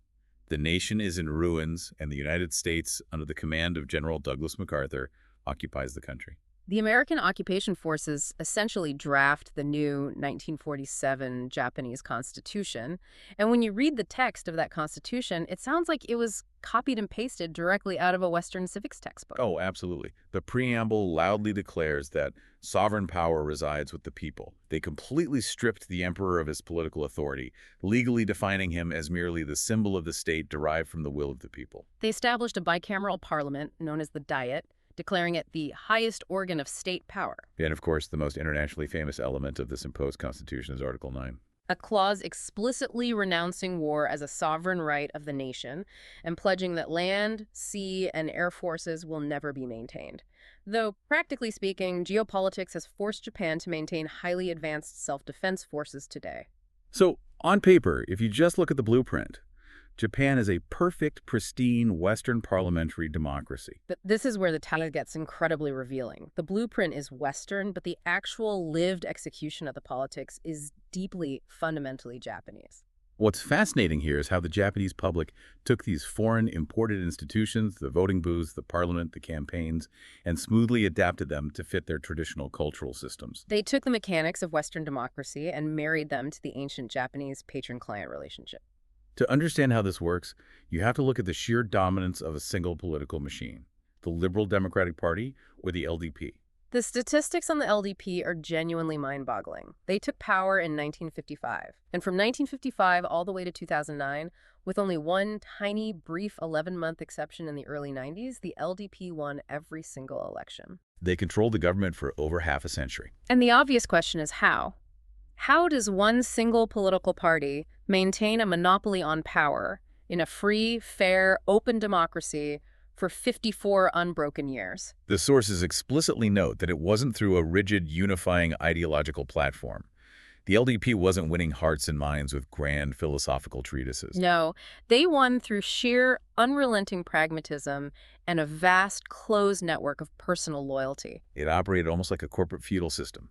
Speaker 2: The nation is in ruins, and the United States, under the command of General Douglas MacArthur, occupies the country.
Speaker 1: The American occupation forces essentially draft the new 1947 Japanese Constitution, and when you read the text of that Constitution, it sounds like it was copied and pasted directly out of a Western civics textbook.
Speaker 2: Oh, absolutely. The preamble loudly declares that sovereign power resides with the people. They completely stripped the emperor of his political authority, legally defining him as merely the symbol of the state derived from the will of the people.
Speaker 1: They established a bicameral parliament known as the Diet, declaring it the highest organ of state power.
Speaker 2: And of course, the most internationally famous element of this imposed constitution is Article 9.
Speaker 1: A clause explicitly renouncing war as a sovereign right of the nation and pledging that land, sea, and air forces will never be maintained. Though, practically speaking, geopolitics has forced Japan to maintain highly advanced self-defense forces today.
Speaker 2: So, on paper, if you just look at the blueprint, Japan is a perfect, pristine Western parliamentary democracy.
Speaker 1: But this is where the title gets incredibly revealing. The blueprint is Western, but the actual lived execution of the politics is deeply, fundamentally Japanese.
Speaker 2: What's fascinating here is how the Japanese public took these foreign imported institutions, the voting booths, the parliament, the campaigns, and smoothly adapted them to fit their traditional cultural systems.
Speaker 1: They took the mechanics of Western democracy and married them to the ancient Japanese patron-client relationship.
Speaker 2: To understand how this works, you have to look at the sheer dominance of a single political machine, the Liberal Democratic Party or the LDP.
Speaker 1: The statistics on the LDP are genuinely mind-boggling. They took power in 1955, and from 1955 all the way to 2009, with only one tiny, brief 11-month exception in the early 90s, the LDP won every single election.
Speaker 2: They controlled the government for over half a century.
Speaker 1: And the obvious question is how? How does one single political party maintain a monopoly on power in a free, fair, open democracy for 54 unbroken years?
Speaker 2: The sources explicitly note that it wasn't through a rigid, unifying ideological platform. The LDP wasn't winning hearts and minds with grand philosophical treatises.
Speaker 1: No, they won through sheer, unrelenting pragmatism and a vast, closed network of personal loyalty.
Speaker 2: It operated almost like a corporate feudal system.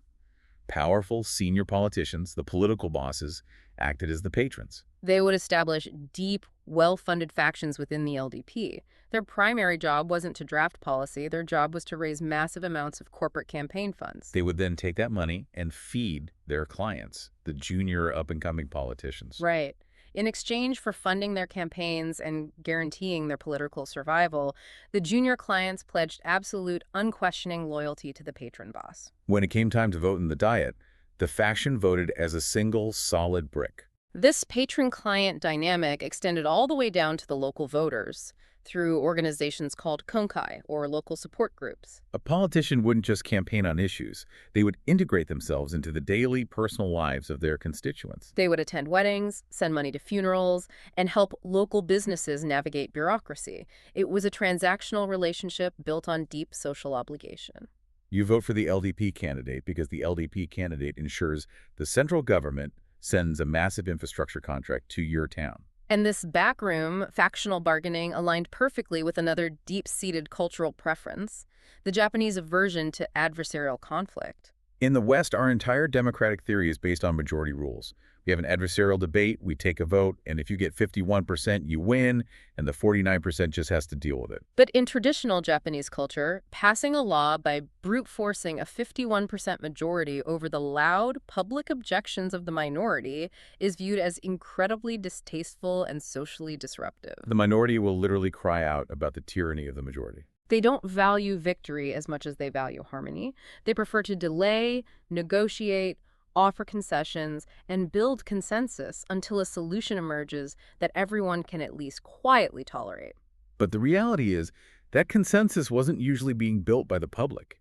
Speaker 2: Powerful senior politicians, the political bosses, acted as the patrons.
Speaker 1: They would establish deep, well-funded factions within the LDP. Their primary job wasn't to draft policy, their job was to raise massive amounts of corporate campaign funds.
Speaker 2: They would then take that money and feed their clients, the junior up-and-coming politicians.
Speaker 1: Right. In exchange for funding their campaigns and guaranteeing their political survival, the junior clients pledged absolute, unquestioning loyalty to the patron boss.
Speaker 2: When it came time to vote in the Diet, the faction voted as a single solid brick.
Speaker 1: This patron-client dynamic extended all the way down to the local voters through organizations called konkai, or local support groups.
Speaker 2: A politician wouldn't just campaign on issues. They would integrate themselves into the daily personal lives of their constituents.
Speaker 1: They would attend weddings, send money to funerals, and help local businesses navigate bureaucracy. It was a transactional relationship built on deep social obligation.
Speaker 2: You vote for the LDP candidate because the LDP candidate ensures the central government sends a massive infrastructure contract to your town.
Speaker 1: And this backroom factional bargaining aligned perfectly with another deep-seated cultural preference, the Japanese aversion to adversarial conflict.
Speaker 2: In the West, our entire democratic theory is based on majority rules. We have an adversarial debate, we take a vote, and if you get 51%, you win, and the 49% just has to deal with it.
Speaker 1: But in traditional Japanese culture, passing a law by brute forcing a 51% majority over the loud, public objections of the minority is viewed as incredibly distasteful and socially disruptive.
Speaker 2: The minority will literally cry out about the tyranny of the majority.
Speaker 1: They don't value victory as much as they value harmony. They prefer to delay, negotiate, offer concessions, and build consensus until a solution emerges that everyone can at least quietly tolerate.
Speaker 2: But the reality is that consensus wasn't usually being built by the public.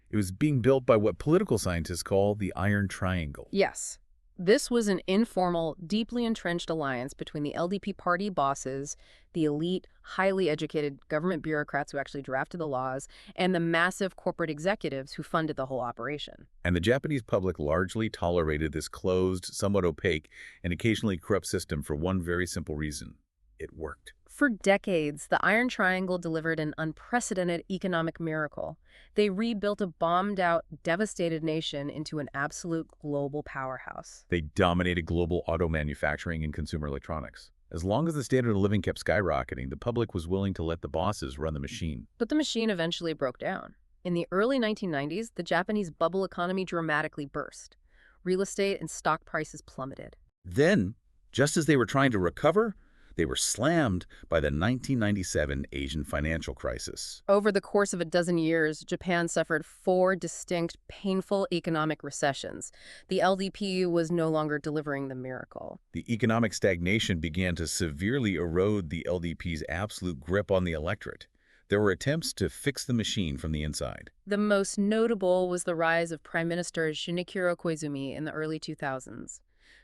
Speaker 2: It was being built by what political scientists call the Iron Triangle.
Speaker 1: Yes. This was an informal, deeply entrenched alliance between the LDP party bosses, the elite, highly educated government bureaucrats who actually drafted the laws, and the massive corporate executives who funded the whole operation.
Speaker 2: And the Japanese public largely tolerated this closed, somewhat opaque, and occasionally corrupt system for one very simple reason. It worked.
Speaker 1: For decades, the Iron Triangle delivered an unprecedented economic miracle. They rebuilt a bombed-out, devastated nation into an absolute global powerhouse.
Speaker 2: They dominated global auto manufacturing and consumer electronics. As long as the standard of living kept skyrocketing, the public was willing to let the bosses run the machine.
Speaker 1: But the machine eventually broke down. In the early 1990s, the Japanese bubble economy dramatically burst. Real estate and stock prices plummeted.
Speaker 2: Then, just as they were trying to recover, they were slammed by the 1997 Asian financial crisis.
Speaker 1: Over the course of a dozen years, Japan suffered 4 distinct, painful economic recessions. The LDP was no longer delivering the miracle.
Speaker 2: The economic stagnation began to severely erode the LDP's absolute grip on the electorate. There were attempts to fix the machine from the inside.
Speaker 1: The most notable was the rise of Prime Minister Junichiro Koizumi in the early 2000s.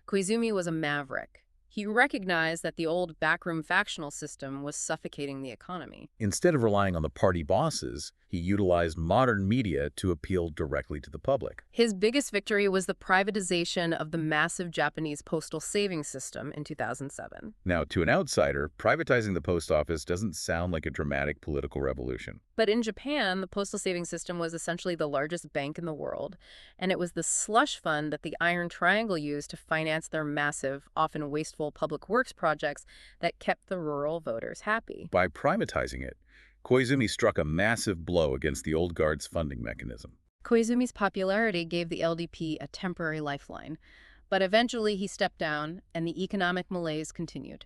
Speaker 1: Koizumi was a maverick. He recognized that the old backroom factional system was suffocating the economy.
Speaker 2: Instead of relying on the party bosses, he utilized modern media to appeal directly to the public.
Speaker 1: His biggest victory was the privatization of the massive Japanese postal savings system in 2007.
Speaker 2: Now, to an outsider, privatizing the post office doesn't sound like a dramatic political revolution.
Speaker 1: But in Japan, the postal savings system was essentially the largest bank in the world, and it was the slush fund that the Iron Triangle used to finance their massive, often wasteful public works projects that kept the rural voters happy.
Speaker 2: By privatizing it, Koizumi struck a massive blow against the old guard's funding mechanism.
Speaker 1: Koizumi's popularity gave the LDP a temporary lifeline, but eventually he stepped down and the economic malaise continued.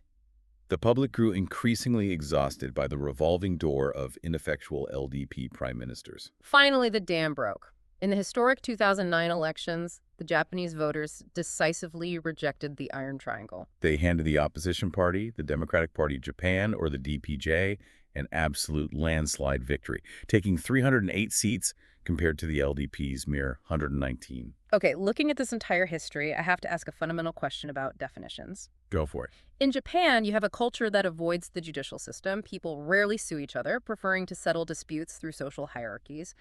Speaker 2: The public grew increasingly exhausted by the revolving door of ineffectual LDP prime ministers.
Speaker 1: Finally, the dam broke. In the historic 2009 elections, the Japanese voters decisively rejected the Iron Triangle.
Speaker 2: They handed the opposition party, the Democratic Party of Japan, or the DPJ, an absolute landslide victory, taking 308 seats compared to the LDP's mere 119.
Speaker 1: Okay, looking at this entire history, I have to ask a fundamental question about definitions.
Speaker 2: Go for it.
Speaker 1: In Japan, you have a culture that avoids the judicial system. People rarely sue each other, preferring to settle disputes through social hierarchies.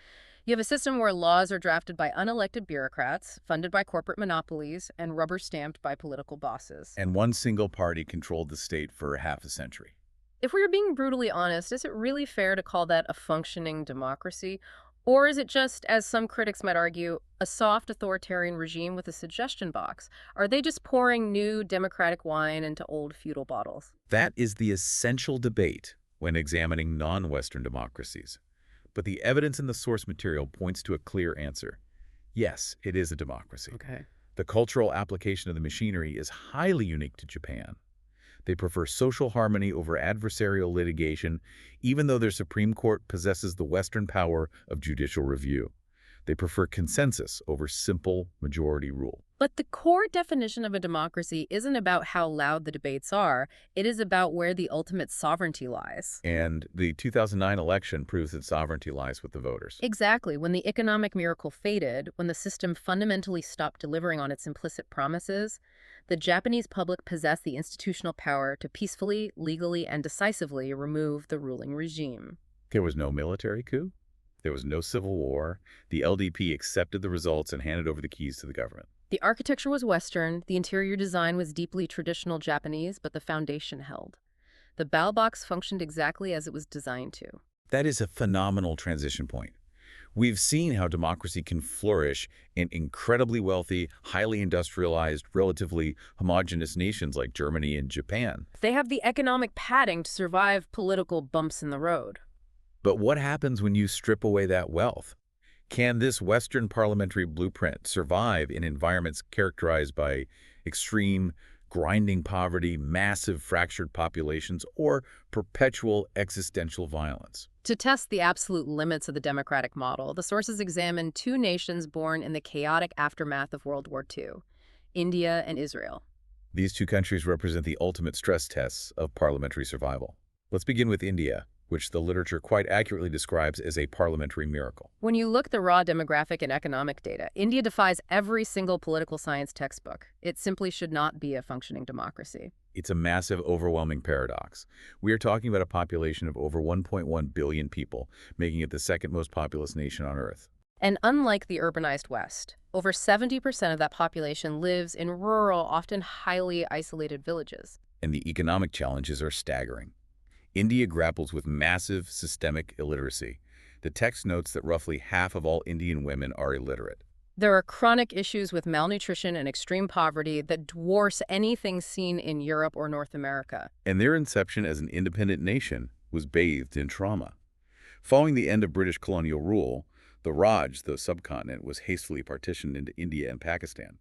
Speaker 1: You have a system where laws are drafted by unelected bureaucrats, funded by corporate monopolies, and rubber-stamped by political bosses.
Speaker 2: And one single party controlled the state for half a century.
Speaker 1: If we are being brutally honest, is it really fair to call that a functioning democracy? Or is it just, as some critics might argue, a soft authoritarian regime with a suggestion box? Are they just pouring new democratic wine into old feudal bottles?
Speaker 2: That is the essential debate when examining non-Western democracies. But the evidence in the source material points to a clear answer. Yes, it is a democracy.
Speaker 1: Okay.
Speaker 2: The cultural application of the machinery is highly unique to Japan. They prefer social harmony over adversarial litigation, even though their Supreme Court possesses the Western power of judicial review. They prefer consensus over simple majority rule.
Speaker 1: But the core definition of a democracy isn't about how loud the debates are. It is about where the ultimate sovereignty lies.
Speaker 2: And the 2009 election proves that sovereignty lies with the voters.
Speaker 1: Exactly. When the economic miracle faded, when the system fundamentally stopped delivering on its implicit promises, the Japanese public possessed the institutional power to peacefully, legally, and decisively remove the ruling regime.
Speaker 2: There was no military coup. There was no civil war. The LDP accepted the results and handed over the keys to the government.
Speaker 1: The architecture was Western, the interior design was deeply traditional Japanese, but the foundation held. The ballot box functioned exactly as it was designed to.
Speaker 2: That is a phenomenal transition point. We've seen how democracy can flourish in incredibly wealthy, highly industrialized, relatively homogenous nations like Germany and Japan.
Speaker 1: They have the economic padding to survive political bumps in the road.
Speaker 2: But what happens when you strip away that wealth? Can this Western parliamentary blueprint survive in environments characterized by extreme, grinding poverty, massive fractured populations, or perpetual existential violence?
Speaker 1: To test the absolute limits of the democratic model, the sources examined two nations born in the chaotic aftermath of World War II, India and Israel.
Speaker 2: These two countries represent the ultimate stress tests of parliamentary survival. Let's begin with India, which the literature quite accurately describes as a parliamentary miracle.
Speaker 1: When you look at the raw demographic and economic data, India defies every single political science textbook. It simply should not be a functioning democracy.
Speaker 2: It's a massive, overwhelming paradox. We are talking about a population of over 1.1 billion people, making it the second most populous nation on Earth.
Speaker 1: And unlike the urbanized West, over 70% of that population lives in rural, often highly isolated villages.
Speaker 2: And the economic challenges are staggering. India grapples with massive systemic illiteracy. The text notes that roughly half of all Indian women are illiterate.
Speaker 1: There are chronic issues with malnutrition and extreme poverty that dwarfs anything seen in Europe or North America.
Speaker 2: And their inception as an independent nation was bathed in trauma. Following the end of British colonial rule, the Raj, the subcontinent, was hastily partitioned into India and Pakistan,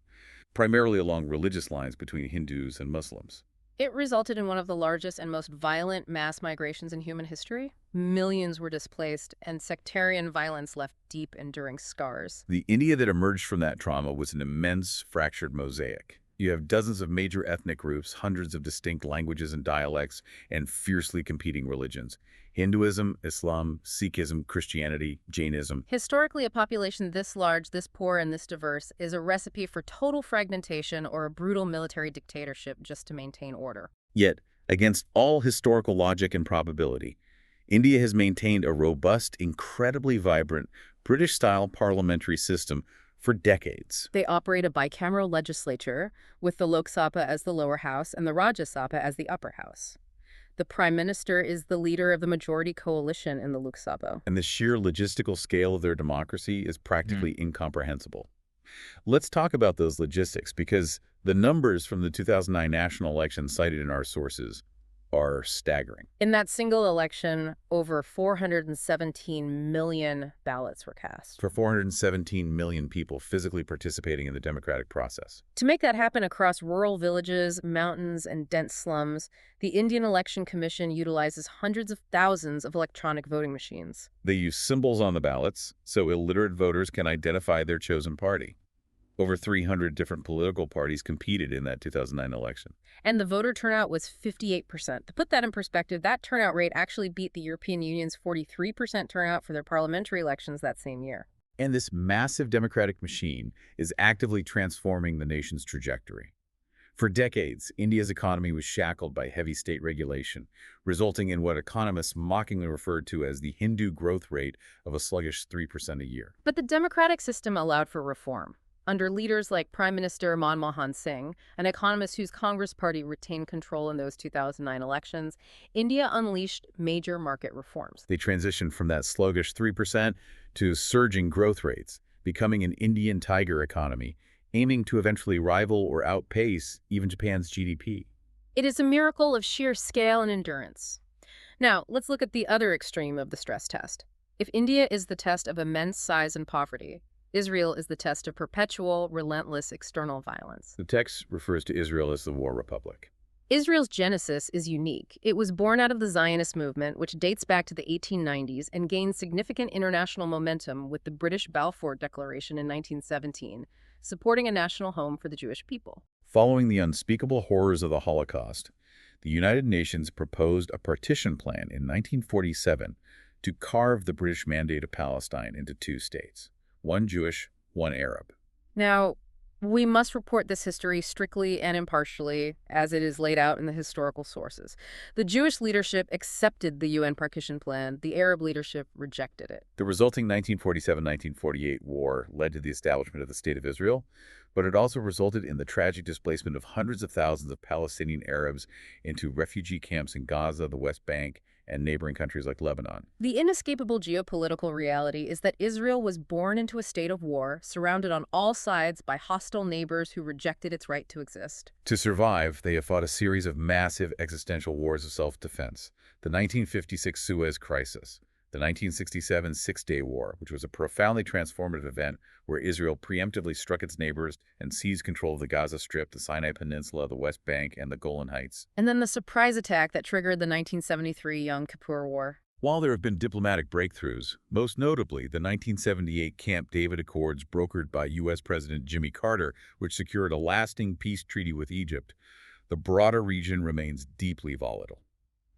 Speaker 2: primarily along religious lines between Hindus and Muslims.
Speaker 1: It resulted in one of the largest and most violent mass migrations in human history. Millions were displaced, and sectarian violence left deep, enduring scars.
Speaker 2: The India that emerged from that trauma was an immense, fractured mosaic. You have dozens of major ethnic groups, hundreds of distinct languages and dialects, and fiercely competing religions. Hinduism, Islam, Sikhism, Christianity, Jainism.
Speaker 1: Historically, a population this large, this poor, and this diverse is a recipe for total fragmentation or a brutal military dictatorship just to maintain order.
Speaker 2: Yet, against all historical logic and probability, India has maintained a robust, incredibly vibrant, British-style parliamentary system for decades.
Speaker 1: They operate a bicameral legislature, with the Lok Sabha as the lower house and the Rajya Sabha as the upper house. The Prime Minister is the leader of the majority coalition in the Lok Sabha.
Speaker 2: And the sheer logistical scale of their democracy is practically incomprehensible. Let's talk about those logistics, because the numbers from the 2009 national election cited in our sources are staggering.
Speaker 1: In that single election, over 417 million ballots were cast.
Speaker 2: For 417 million people physically participating in the democratic process.
Speaker 1: To make that happen across rural villages, mountains, and dense slums, the Indian Election Commission utilizes hundreds of thousands of electronic voting machines.
Speaker 2: They use symbols on the ballots so illiterate voters can identify their chosen party. Over 300 different political parties competed in that 2009 election.
Speaker 1: And the voter turnout was 58%. To put that in perspective, that turnout rate actually beat the European Union's 43% turnout for their parliamentary elections that same year.
Speaker 2: And this massive democratic machine is actively transforming the nation's trajectory. For decades, India's economy was shackled by heavy state regulation, resulting in what economists mockingly referred to as the Hindu growth rate of a sluggish 3% a year.
Speaker 1: But the democratic system allowed for reform. Under leaders like Prime Minister Manmohan Singh, an economist whose Congress party retained control in those 2009 elections, India unleashed major market reforms.
Speaker 2: They transitioned from that sluggish 3% to surging growth rates, becoming an Indian tiger economy, aiming to eventually rival or outpace even Japan's GDP.
Speaker 1: It is a miracle of sheer scale and endurance. Now, let's look at the other extreme of the stress test. If India is the test of immense size and poverty, Israel is the test of perpetual, relentless external violence.
Speaker 2: The text refers to Israel as the war republic.
Speaker 1: Israel's genesis is unique. It was born out of the Zionist movement, which dates back to the 1890s and gained significant international momentum with the British Balfour Declaration in 1917, supporting a national home for the Jewish people.
Speaker 2: Following the unspeakable horrors of the Holocaust, the United Nations proposed a partition plan in 1947 to carve the British Mandate of Palestine into two states, one Jewish, one Arab.
Speaker 1: Now, we must report this history strictly and impartially, as it is laid out in the historical sources. The Jewish leadership accepted the UN partition plan. The Arab leadership rejected it.
Speaker 2: The resulting 1947-1948 war led to the establishment of the State of Israel, but it also resulted in the tragic displacement of hundreds of thousands of Palestinian Arabs into refugee camps in Gaza, the West Bank, and neighboring countries like Lebanon.
Speaker 1: The inescapable geopolitical reality is that Israel was born into a state of war, surrounded on all sides by hostile neighbors who rejected its right to exist.
Speaker 2: To survive, they have fought a series of massive existential wars of self-defense. The 1956 Suez Crisis, the 1967 Six-Day War, which was a profoundly transformative event where Israel preemptively struck its neighbors and seized control of the Gaza Strip, the Sinai Peninsula, the West Bank, and the Golan Heights.
Speaker 1: And then the surprise attack that triggered the 1973 Yom Kippur War.
Speaker 2: While there have been diplomatic breakthroughs, most notably the 1978 Camp David Accords brokered by U.S. President Jimmy Carter, which secured a lasting peace treaty with Egypt, the broader region remains deeply volatile.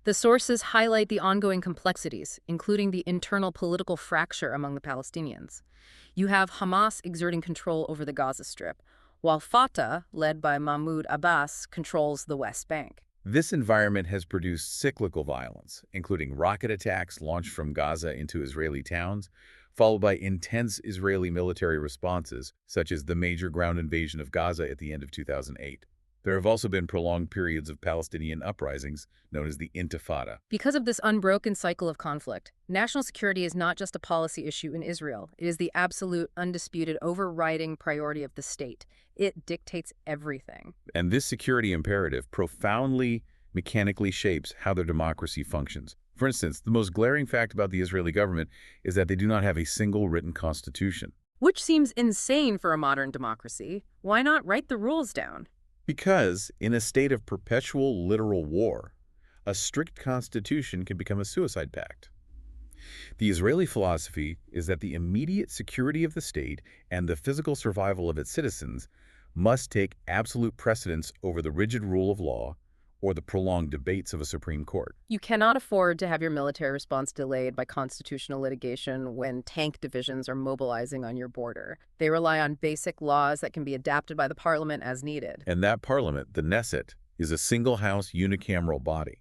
Speaker 1: The sources highlight the ongoing complexities, including the internal political fracture among the Palestinians. You have Hamas exerting control over the Gaza Strip, while Fatah, led by Mahmoud Abbas, controls the West Bank.
Speaker 2: This environment has produced cyclical violence, including rocket attacks launched from Gaza into Israeli towns, followed by intense Israeli military responses, such as the major ground invasion of Gaza at the end of 2008. There have also been prolonged periods of Palestinian uprisings, known as the Intifada.
Speaker 1: Because of this unbroken cycle of conflict, national security is not just a policy issue in Israel. It is the absolute, undisputed, overriding priority of the state. It dictates everything.
Speaker 2: And this security imperative profoundly, mechanically shapes how their democracy functions. For instance, the most glaring fact about the Israeli government is that they do not have a single written constitution.
Speaker 1: Which seems insane for a modern democracy. Why not write the rules down?
Speaker 2: Because, in a state of perpetual literal war, a strict constitution can become a suicide pact. The Israeli philosophy is that the immediate security of the state and the physical survival of its citizens must take absolute precedence over the rigid rule of law or the prolonged debates of a Supreme Court.
Speaker 1: You cannot afford to have your military response delayed by constitutional litigation when tank divisions are mobilizing on your border. They rely on basic laws that can be adapted by the parliament as needed.
Speaker 2: And that parliament, the Knesset, is a single-house unicameral body.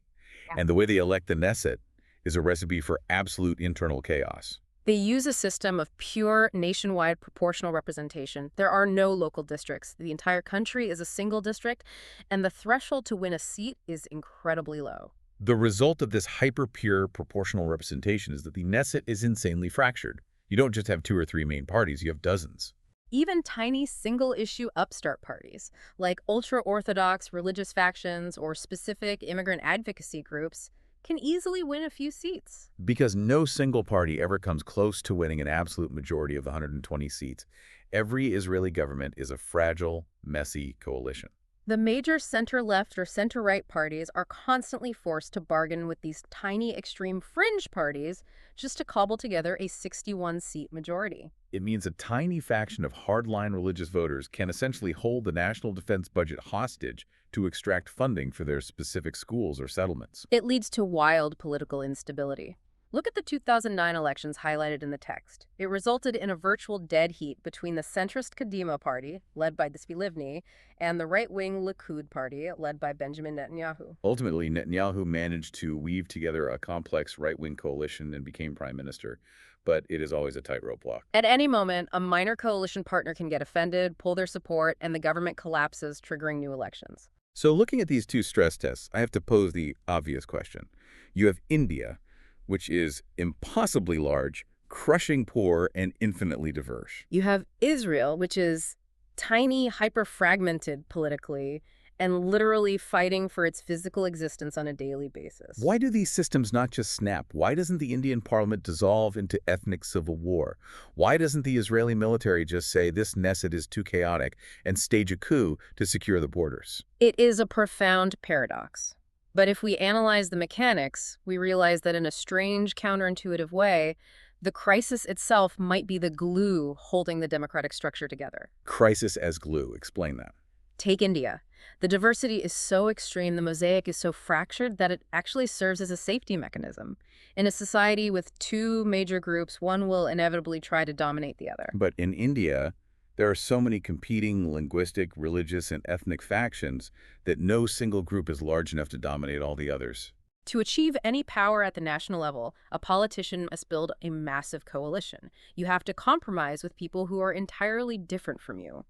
Speaker 2: And the way they elect the Knesset is a recipe for absolute internal chaos.
Speaker 1: They use a system of pure nationwide proportional representation. There are no local districts. The entire country is a single district, and the threshold to win a seat is incredibly low.
Speaker 2: The result of this hyper-pure proportional representation is that the Knesset is insanely fractured. You don't just have 2 or 3 main parties, you have dozens.
Speaker 1: Even tiny single-issue upstart parties, like ultra-Orthodox religious factions or specific immigrant advocacy groups, can easily win a few seats.
Speaker 2: Because no single party ever comes close to winning an absolute majority of the 120 seats, every Israeli government is a fragile, messy coalition.
Speaker 1: The major center-left or center-right parties are constantly forced to bargain with these tiny extreme fringe parties just to cobble together a 61-seat majority.
Speaker 2: It means a tiny faction of hardline religious voters can essentially hold the national defense budget hostage to extract funding for their specific schools or settlements.
Speaker 1: It leads to wild political instability. Look at the 2009 elections highlighted in the text. It resulted in a virtual dead heat between the centrist Kadima party, led by Tzvi Livni, and the right-wing Likud party, led by Benjamin Netanyahu.
Speaker 2: Ultimately, Netanyahu managed to weave together a complex right-wing coalition and became prime minister, but it is always a tightrope walk.
Speaker 1: At any moment, a minor coalition partner can get offended, pull their support, and the government collapses, triggering new elections.
Speaker 2: So looking at these two stress tests, I have to pose the obvious question. You have India, which is impossibly large, crushing poor, and infinitely diverse.
Speaker 1: You have Israel, which is tiny, hyper-fragmented politically, and literally fighting for its physical existence on a daily basis.
Speaker 2: Why do these systems not just snap? Why doesn't the Indian parliament dissolve into ethnic civil war? Why doesn't the Israeli military just say this Knesset is too chaotic and stage a coup to secure the borders?
Speaker 1: It is a profound paradox. But if we analyze the mechanics, we realize that in a strange, counterintuitive way, the crisis itself might be the glue holding the democratic structure together.
Speaker 2: Crisis as glue. Explain that.
Speaker 1: Take India. The diversity is so extreme, the mosaic is so fractured that it actually serves as a safety mechanism. In a society with two major groups, one will inevitably try to dominate the other.
Speaker 2: But in India, there are so many competing linguistic, religious, and ethnic factions that no single group is large enough to dominate all the others.
Speaker 1: To achieve any power at the national level, a politician must build a massive coalition. You have to compromise with people who are entirely different from you.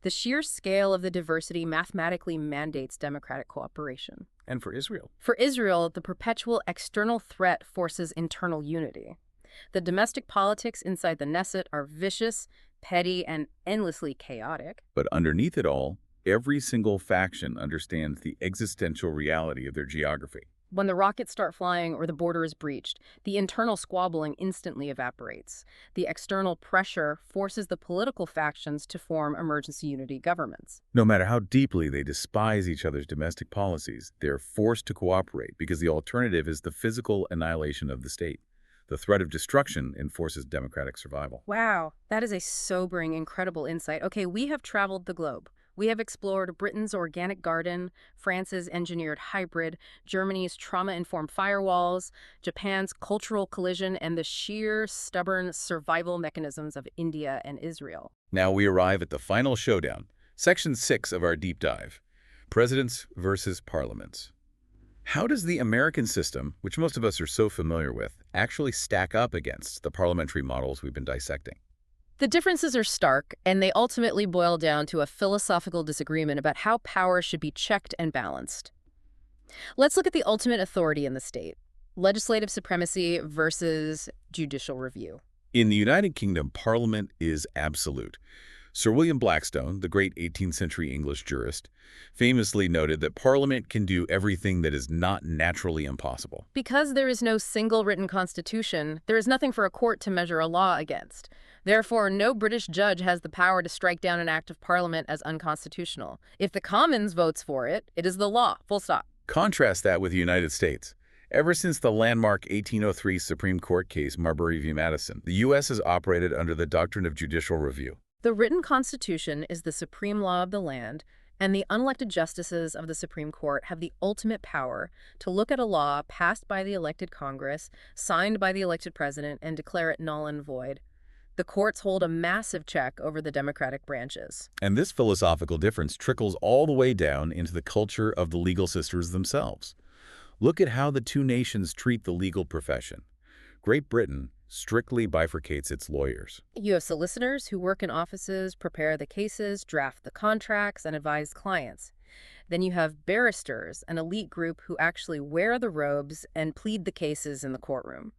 Speaker 1: The sheer scale of the diversity mathematically mandates democratic cooperation.
Speaker 2: And for Israel?
Speaker 1: For Israel, the perpetual external threat forces internal unity. The domestic politics inside the Knesset are vicious, petty, and endlessly chaotic.
Speaker 2: But underneath it all, every single faction understands the existential reality of their geography.
Speaker 1: When the rockets start flying or the border is breached, the internal squabbling instantly evaporates. The external pressure forces the political factions to form emergency unity governments.
Speaker 2: No matter how deeply they despise each other's domestic policies, they're forced to cooperate because the alternative is the physical annihilation of the state. The threat of destruction enforces democratic survival.
Speaker 1: Wow, that is a sobering, incredible insight. Okay, we have traveled the globe. We have explored Britain's organic garden, France's engineered hybrid, Germany's trauma-informed firewalls, Japan's cultural collision, and the sheer, stubborn survival mechanisms of India and Israel.
Speaker 2: Now we arrive at the final showdown, Section 6 of our deep dive, Presidents versus Parliaments. How does the American system, which most of us are so familiar with, actually stack up against the parliamentary models we've been dissecting?
Speaker 1: The differences are stark, and they ultimately boil down to a philosophical disagreement about how power should be checked and balanced. Let's look at the ultimate authority in the state: legislative supremacy versus judicial review.
Speaker 2: In the United Kingdom, Parliament is absolute. Sir William Blackstone, the great 18th century English jurist, famously noted that Parliament can do everything that is not naturally impossible.
Speaker 1: Because there is no single written constitution, there is nothing for a court to measure a law against. Therefore, no British judge has the power to strike down an act of Parliament as unconstitutional. If the Commons votes for it, it is the law, full stop.
Speaker 2: Contrast that with the United States. Ever since the landmark 1803 Supreme Court case Marbury v. Madison, the U.S. has operated under the doctrine of judicial review.
Speaker 1: The written constitution is the supreme law of the land, and the unelected justices of the Supreme Court have the ultimate power to look at a law passed by the elected Congress, signed by the elected president, and declare it null and void. The courts hold a massive check over the democratic branches.
Speaker 2: And this philosophical difference trickles all the way down into the culture of the legal sisters themselves. Look at how the two nations treat the legal profession. Great Britain strictly bifurcates its lawyers.
Speaker 1: You have solicitors who work in offices, prepare the cases, draft the contracts, and advise clients. Then you have barristers, an elite group who actually wear the robes and plead the cases in the courtroom.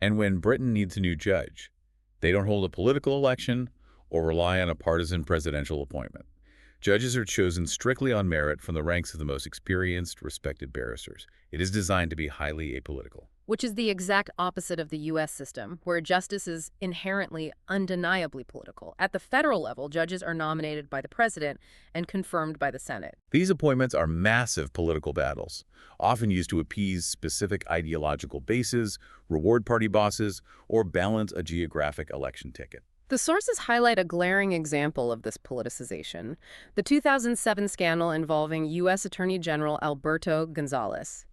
Speaker 2: And when Britain needs a new judge, they don't hold a political election or rely on a partisan presidential appointment. Judges are chosen strictly on merit from the ranks of the most experienced, respected barristers. It is designed to be highly apolitical.
Speaker 1: Which is the exact opposite of the U.S. system, where justice is inherently, undeniably political. At the federal level, judges are nominated by the president and confirmed by the Senate.
Speaker 2: These appointments are massive political battles, often used to appease specific ideological bases, reward party bosses, or balance a geographic election ticket.
Speaker 1: The sources highlight a glaring example of this politicization: the 2007 scandal involving U.S. Attorney General Alberto Gonzales.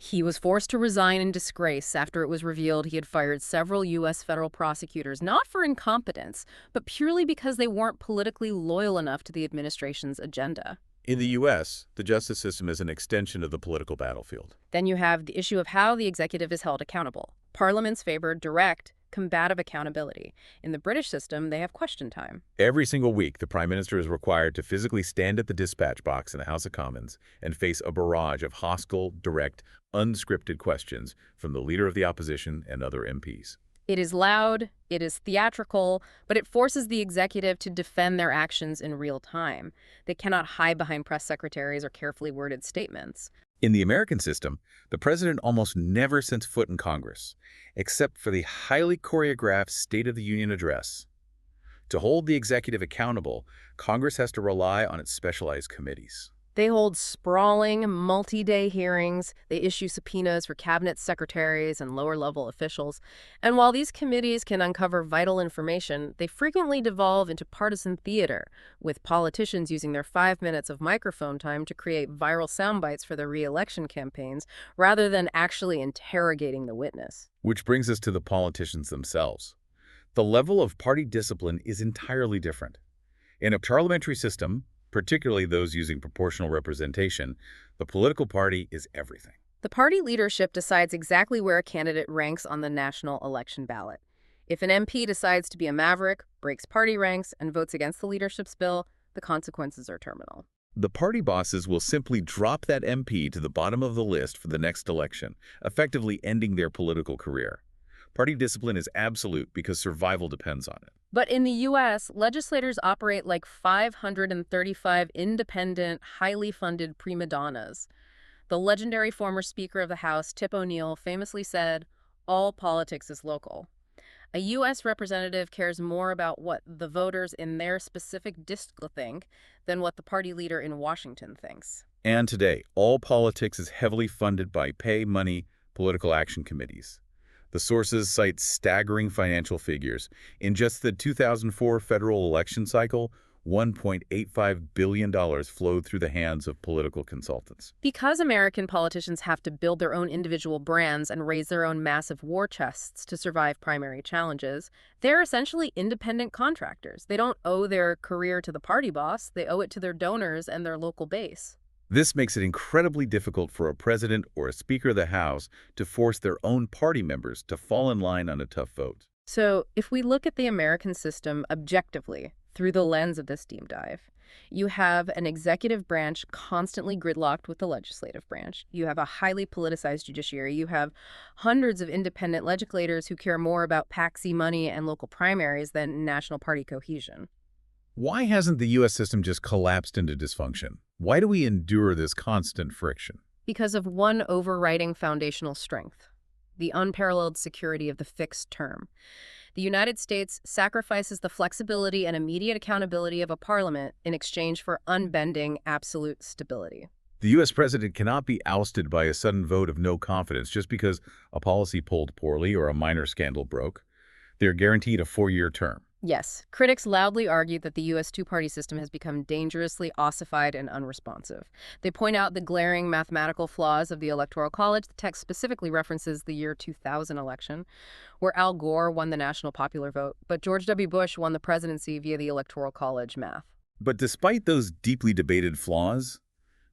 Speaker 1: He was forced to resign in disgrace after it was revealed he had fired several U.S. federal prosecutors, not for incompetence, but purely because they weren't politically loyal enough to the administration's agenda.
Speaker 2: In the U.S., the justice system is an extension of the political battlefield.
Speaker 1: Then you have the issue of how the executive is held accountable. Parliaments favor direct, combative accountability. In the British system, they have question time.
Speaker 2: Every single week, the Prime Minister is required to physically stand at the dispatch box in the House of Commons and face a barrage of hostile, direct, unscripted questions from the Leader of the Opposition and other MPs.
Speaker 1: It is loud, it is theatrical, but it forces the executive to defend their actions in real time. They cannot hide behind press secretaries or carefully worded statements.
Speaker 2: In the American system, the president almost never sets foot in Congress, except for the highly choreographed State of the Union address. To hold the executive accountable, Congress has to rely on its specialized committees.
Speaker 1: They hold sprawling, multi-day hearings. They issue subpoenas for cabinet secretaries and lower-level officials. And while these committees can uncover vital information, they frequently devolve into partisan theater, with politicians using their 5 minutes of microphone time to create viral sound bites for their re-election campaigns, rather than actually interrogating the witness.
Speaker 2: Which brings us to the politicians themselves. The level of party discipline is entirely different. In a parliamentary system, particularly those using proportional representation, the political party is everything.
Speaker 1: The party leadership decides exactly where a candidate ranks on the national election ballot. If an MP decides to be a maverick, breaks party ranks, and votes against the leadership's bill, the consequences are terminal.
Speaker 2: The party bosses will simply drop that MP to the bottom of the list for the next election, effectively ending their political career. Party discipline is absolute because survival depends on it.
Speaker 1: But in the U.S., legislators operate like 535 independent, highly funded prima donnas. The legendary former Speaker of the House, Tip O'Neill, famously said, "All politics is local." A U.S. representative cares more about what the voters in their specific district think than what the party leader in Washington thinks.
Speaker 2: And today, all politics is heavily funded by pay money political action committees. The sources cite staggering financial figures. In just the 2004 federal election cycle, $1.85 billion flowed through the hands of political consultants.
Speaker 1: Because American politicians have to build their own individual brands and raise their own massive war chests to survive primary challenges, they're essentially independent contractors. They don't owe their career to the party boss, they owe it to their donors and their local base.
Speaker 2: This makes it incredibly difficult for a president or a Speaker of the House to force their own party members to fall in line on a tough vote.
Speaker 1: So, if we look at the American system objectively, through the lens of this deep dive, you have an executive branch constantly gridlocked with the legislative branch. You have a highly politicized judiciary. You have hundreds of independent legislators who care more about paxi money and local primaries than national party cohesion.
Speaker 2: Why hasn't the U.S. system just collapsed into dysfunction? Why do we endure this constant friction?
Speaker 1: Because of one overriding foundational strength: the unparalleled security of the fixed term. The United States sacrifices the flexibility and immediate accountability of a parliament in exchange for unbending absolute stability.
Speaker 2: The U.S. president cannot be ousted by a sudden vote of no confidence just because a policy polled poorly or a minor scandal broke. They're guaranteed a 4-year term.
Speaker 1: Yes, critics loudly argue that the U.S. two-party system has become dangerously ossified and unresponsive. They point out the glaring mathematical flaws of the Electoral College. The text specifically references the year 2000 election, where Al Gore won the national popular vote, but George W. Bush won the presidency via the Electoral College math.
Speaker 2: But despite those deeply debated flaws,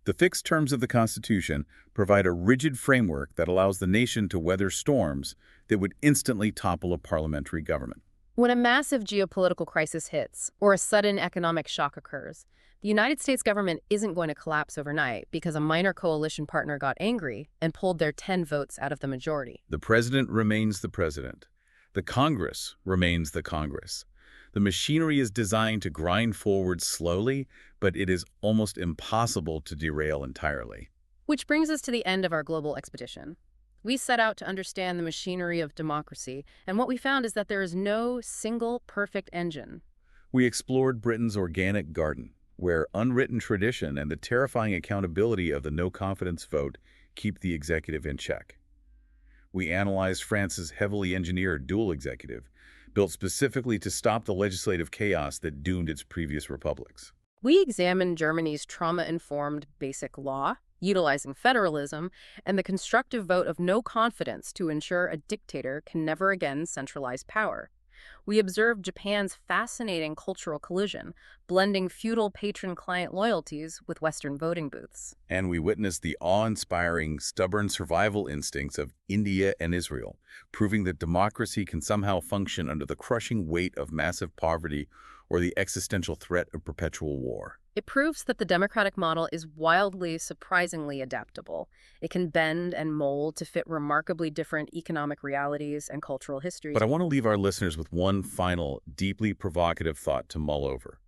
Speaker 2: the fixed terms of the Constitution provide a rigid framework that allows the nation to weather storms that would instantly topple a parliamentary government.
Speaker 1: When a massive geopolitical crisis hits, or a sudden economic shock occurs, the United States government isn't going to collapse overnight because a minor coalition partner got angry and pulled their 10 votes out of the majority.
Speaker 2: The president remains the president. The Congress remains the Congress. The machinery is designed to grind forward slowly, but it is almost impossible to derail entirely.
Speaker 1: Which brings us to the end of our global expedition. We set out to understand the machinery of democracy, and what we found is that there is no single perfect engine.
Speaker 2: We explored Britain's organic garden, where unwritten tradition and the terrifying accountability of the no-confidence vote keep the executive in check. We analyzed France's heavily engineered dual executive, built specifically to stop the legislative chaos that doomed its previous republics.
Speaker 1: We examined Germany's trauma-informed basic law, utilizing federalism, and the constructive vote of no confidence to ensure a dictator can never again centralize power. We observed Japan's fascinating cultural collision, blending feudal patron-client loyalties with Western voting booths.
Speaker 2: And we witnessed the awe-inspiring, stubborn survival instincts of India and Israel, proving that democracy can somehow function under the crushing weight of massive poverty or the existential threat of perpetual war.
Speaker 1: It proves that the democratic model is wildly, surprisingly adaptable. It can bend and mold to fit remarkably different economic realities and cultural histories.
Speaker 2: But I want to leave our listeners with one final, deeply provocative thought to mull over.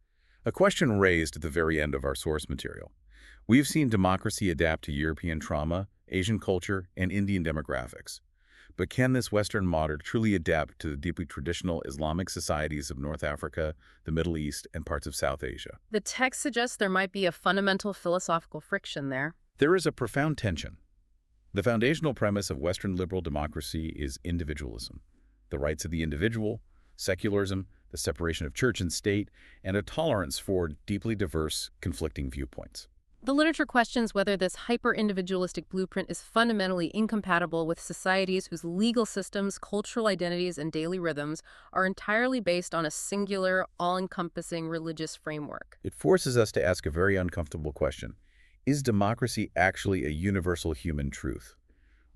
Speaker 2: A question raised at the very end of our source material. We've seen democracy adapt to European trauma, Asian culture, and Indian demographics. But can this Western model truly adapt to the deeply traditional Islamic societies of North Africa, the Middle East, and parts of South Asia?
Speaker 1: The text suggests there might be a fundamental philosophical friction there.
Speaker 2: There is a profound tension. The foundational premise of Western liberal democracy is individualism, the rights of the individual, secularism, the separation of church and state, and a tolerance for deeply diverse, conflicting viewpoints.
Speaker 1: The literature questions whether this hyper-individualistic blueprint is fundamentally incompatible with societies whose legal systems, cultural identities, and daily rhythms are entirely based on a singular, all-encompassing religious framework.
Speaker 2: It forces us to ask a very uncomfortable question. Is democracy actually a universal human truth?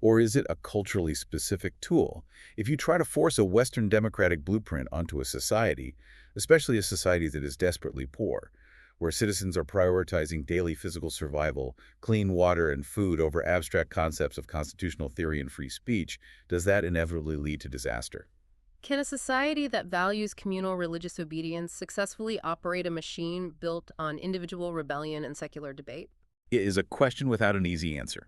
Speaker 2: Or is it a culturally specific tool? If you try to force a Western democratic blueprint onto a society, especially a society that is desperately poor, where citizens are prioritizing daily physical survival, clean water and food over abstract concepts of constitutional theory and free speech, does that inevitably lead to disaster?
Speaker 1: Can a society that values communal religious obedience successfully operate a machine built on individual rebellion and secular debate?
Speaker 2: It is a question without an easy answer.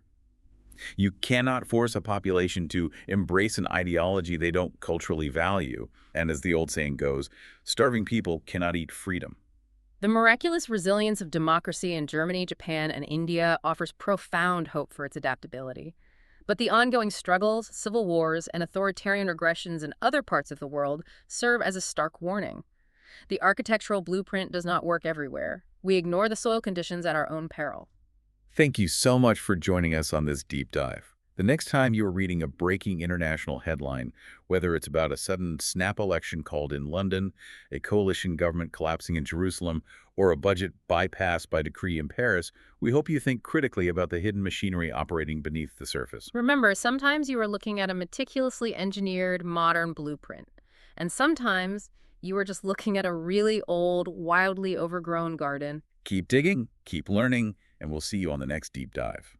Speaker 2: You cannot force a population to embrace an ideology they don't culturally value, and as the old saying goes, starving people cannot eat freedom.
Speaker 1: The miraculous resilience of democracy in Germany, Japan, and India offers profound hope for its adaptability. But the ongoing struggles, civil wars, and authoritarian regressions in other parts of the world serve as a stark warning. The architectural blueprint does not work everywhere. We ignore the soil conditions at our own peril.
Speaker 2: Thank you so much for joining us on this deep dive. The next time you are reading a breaking international headline, whether it's about a sudden snap election called in London, a coalition government collapsing in Jerusalem, or a budget bypassed by decree in Paris, we hope you think critically about the hidden machinery operating beneath the surface.
Speaker 1: Remember, sometimes you are looking at a meticulously engineered modern blueprint, and sometimes you are just looking at a really old, wildly overgrown garden.
Speaker 2: Keep digging, keep learning, and we'll see you on the next deep dive.